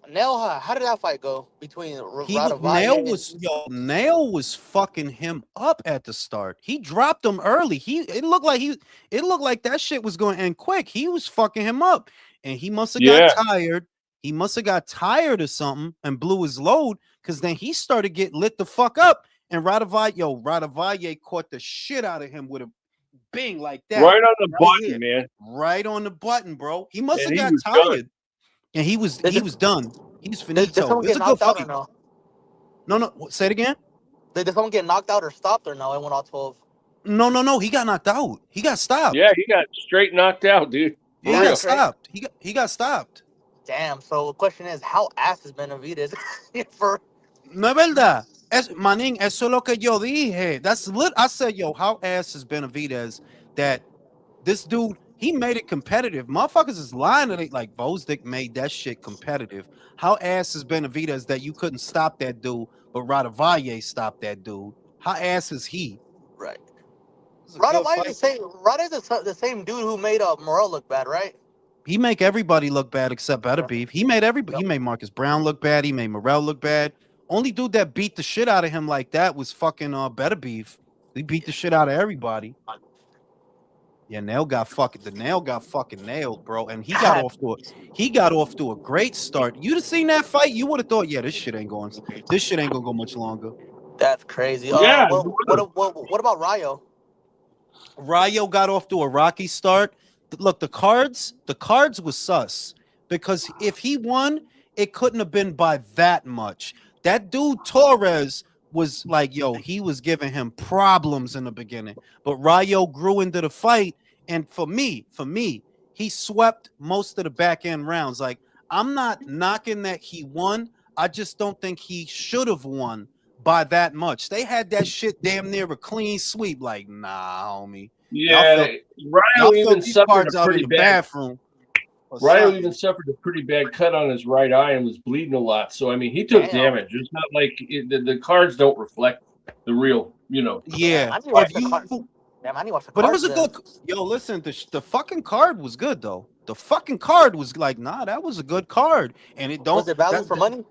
Nail. How did that fight go between he was Radavalle? Nail was fucking him up at the start. He dropped him early. It looked like that shit was going to end quick. He was fucking him up, and he must have got tired. He must have got tired or something and blew his load, because then he started getting lit the fuck up. And Radavalle caught the shit out of him with a bing like that. Right on the button, here. man. Right on the button, bro. He must have And he got was tired. done. And he was done. He's Did finito. someone It's get a good knocked out or fight. no? No. Say it again. Did someone get knocked out or stopped or no? It went all 12. No. He got knocked out. He got stopped. Yeah, he got straight knocked out, dude. He For real? got stopped. He got stopped. Damn. So the question is, how ass has Benavidez for? No es verdad. Manín, eso es lo que yo dije. I said, how ass is Benavidez that this dude, he made it competitive. Motherfuckers is lying to like Vosdick made that shit competitive. How ass is Benavidez that you couldn't stop that dude, but Radavalle stopped that dude? How ass is he? Right. This is a good Radavalle is fight. the same dude who made Morel look bad, right? He make everybody look bad except Better Beef. He made everybody. He made Marcus Brown look bad. He made Morel look bad. Only dude that beat the shit out of him like that was fucking Better Beef. He beat the shit out of everybody. Yeah, the nail got fucking nailed, bro. And he got off to a great start. You'd have seen that fight, you would have thought, yeah, this shit ain't gonna go much longer. That's crazy. Yeah. What about Rayo? Rayo got off to a rocky start. Look, the cards was sus, because if he won, it couldn't have been by that much. That dude Torres was like, he was giving him problems in the beginning, but Rayo grew into the fight, and for me, he swept most of the back end rounds. Like, I'm not knocking that he won. I just don't think he should have won by that much. They had that shit damn near a clean sweep. Like, nah, homie. Yeah, Ryo even suffered a pretty bad bathroom. Ryo even suffered a pretty bad cut on his right eye and was bleeding a lot. So I mean, he took damage. It's not like the cards don't reflect the real, Yeah, I need to watch the card. Damn, I need to watch the but it card was a then. good. Listen, the fucking card was good though. The fucking card was like, nah, that was a good card, and it don't. Was it value for money?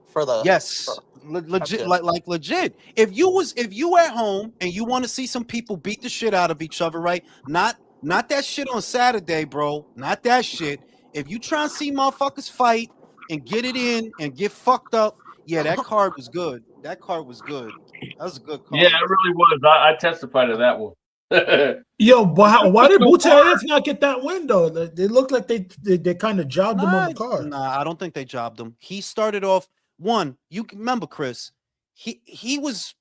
For the Yes, legit, like legit. If you at home and you want to see some people beat the shit out of each other, right? Not that shit on Saturday, bro. Not that shit. If you try and see motherfuckers fight and get it in and get fucked up, yeah, that card was good. That card was good. That was a good card. Yeah, it really was. I testify to that one. Yo, why did Butayev not get that win though? They look like they kind of jobbed him on the card. Nah, I don't think they jobbed him. He started off one. You remember, Chris? He was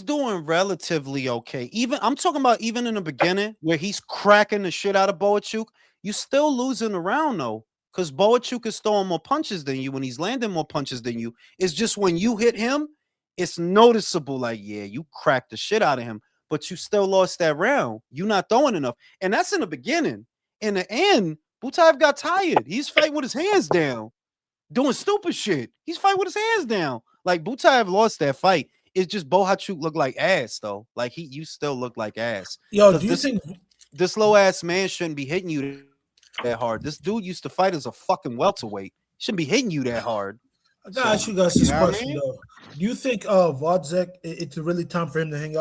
doing relatively okay. Even I'm talking about even in the beginning where he's cracking the shit out of Boachuk. You still losing around though, because Boachuk is throwing more punches than you when he's landing more punches than you. It's just when you hit him, it's noticeable. Like, yeah, you cracked the shit out of him, but you still lost that round. You're not throwing enough, and that's in the beginning. In the end, Butayev got tired. He's fighting with his hands down, doing stupid shit. He's fighting with his hands down. Like, Butayev lost that fight. It's just Boachuk looked like ass though. Like you still look like ass. Yo, do you think this low ass man shouldn't be hitting you that hard? This dude used to fight as a fucking welterweight. Shouldn't be hitting you that hard. I gotta ask you guys this You know what I question mean? though. Do you think Vodzek it's really time for him to hang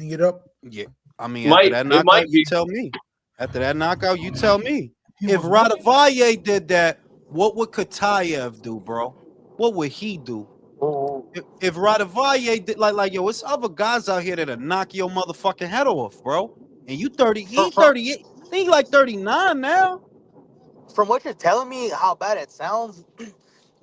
it up? Yeah. I mean, after that It knockout, might you be. tell me. After that knockout, you tell me. He If was winning. Radavalle did that, what would Katayev do, bro? What would he do? Oh, If Radavalle did like yo, it's other guys out here that'll knock your motherfucking head off, bro. And you 30, he from, 38. I think he like 39 now. from what you're telling me, how bad it sounds,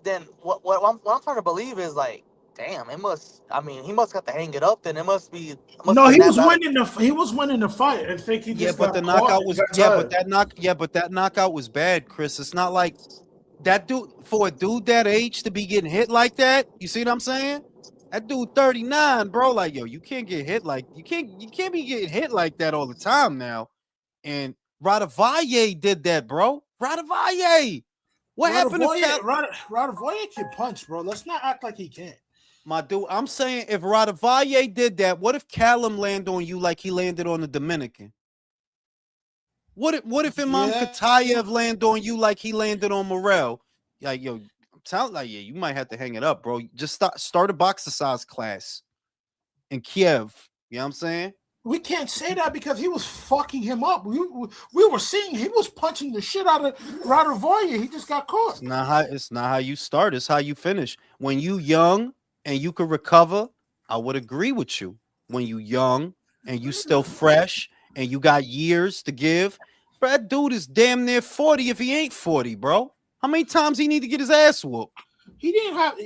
then what I'm trying to believe is like, damn, it must. I mean, he must have to hang it up. Then it must be. No, been he that was bad. winning the fight. I think he Yeah, just but got the caught knockout and was got tired. but that knockout was bad, Chris. It's not like that dude for a dude that age to be getting hit like that. You see what I'm saying? That dude 39, bro. Like, yo, you can't get hit like you can't be getting hit like that all the time now. And Radavalle did that, bro. Radavalle. What happened to Cal? Radavoye can punch, bro. Let's not act like he can't. My dude, I'm saying if Radavalle did that, what if Callum landed on you like he landed on the Dominican? What if Imam Katayev landed on you like he landed on Morel? Like, yo, I'm telling like, yeah, you might have to hang it up, bro. Just start a boxercise class in Kiev. You know what I'm saying? We can't say that because he was fucking him up. We were seeing he was punching the shit out of Radavoye. He just got caught. It's not how you start, it's how you finish. When you young and you can recover, I would agree with you. When you young and you still fresh and you got years to give, bro, that dude is damn near 40 if he ain't 40, bro. How many times he need to get his ass whooped? He didn't have.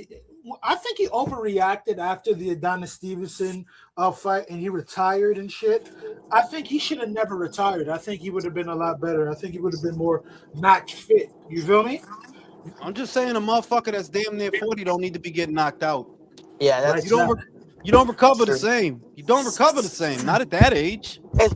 I think he overreacted after the Adonis Stevenson fight, and he retired and shit. I think he should have never retired. I think he would have been a lot better. I think he would have been more match fit. You feel me? I'm just saying a motherfucker that's damn near 40 don't need to be getting knocked out. Yeah, that's you don't recover the same. You don't recover the same. Not at that age. Is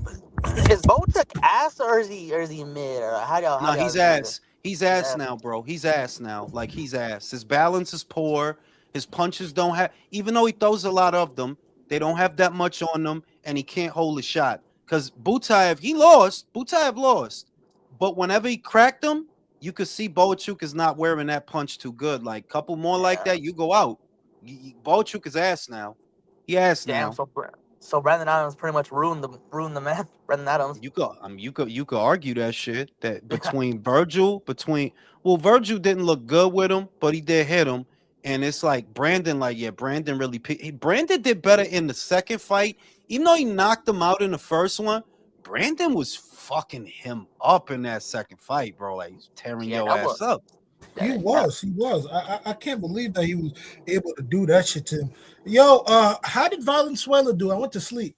Bochuk ass or is he mid or how do y'all? No, he's ass. He's ass now, bro. He's ass now. Like he's ass. His balance is poor. His punches don't have, even though he throws a lot of them, they don't have that much on them, and he can't hold a shot. Because Butayev, he lost. Butayev lost. But whenever he cracked him, you could see Bochuk is not wearing that punch too good. Like a couple more like that, you go out. Bochuk is ass now. He ass now. So Brandon Adams pretty much ruined the man. Brandon Adams. You could argue that shit that between Virgil didn't look good with him, but he did hit him. And it's like Brandon, Brandon really Brandon did better in the second fight, even though he knocked him out in the first one. Brandon was fucking him up in that second fight, bro. Like he's tearing your ass up. He was. I can't believe that he was able to do that shit to him. Yo, how did Valenzuela do? I went to sleep.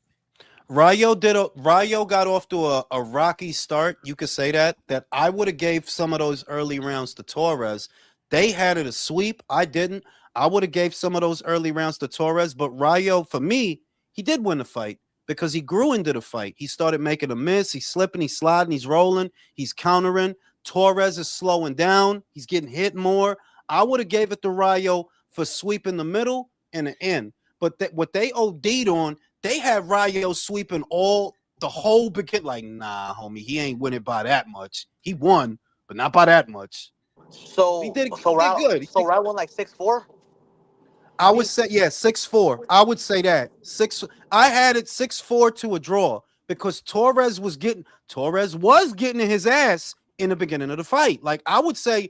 Rayo got off to a rocky start. You could say that I would have gave some of those early rounds to Torres. They had it a sweep. I didn't. I would have gave some of those early rounds to Torres, but Rayo, for me, he did win the fight because he grew into the fight. He started making a miss. He's slipping, he's sliding, he's rolling, he's countering. Torres is slowing down. He's getting hit more. I would have gave it to Rayo for sweeping the middle and the end. But what they OD'd on, they had Rayo sweeping the whole beginning. Like, nah, homie, he ain't winning by that much. He won, but not by that much. So he did good. So Rayo won like 6-4. I would say 6-4. I would say that 6. I had it 6-4 to a draw because Torres was getting in his ass in the beginning of the fight. Like I would say,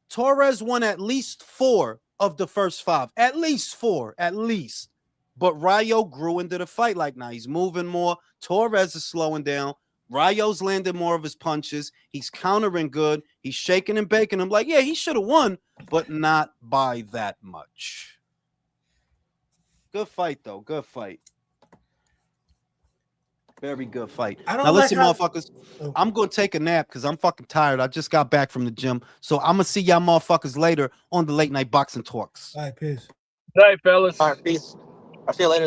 Torres won at least 4 of the first 5, at least 4, at least. But Rayo grew into the fight. Like now he's moving more. Torres is slowing down. Rayo's landing more of his punches. He's countering good. He's shaking and baking him. Like, yeah, he should have won, but not by that much. Good fight, though. Good fight. Very good fight. Now, listen, motherfuckers. I'm going to take a nap because I'm fucking tired. I just got back from the gym. So I'm going to see y'all motherfuckers later on the Late Night Boxing Talks. All right, peace. Good night, fellas. All right, peace. I'll see you later.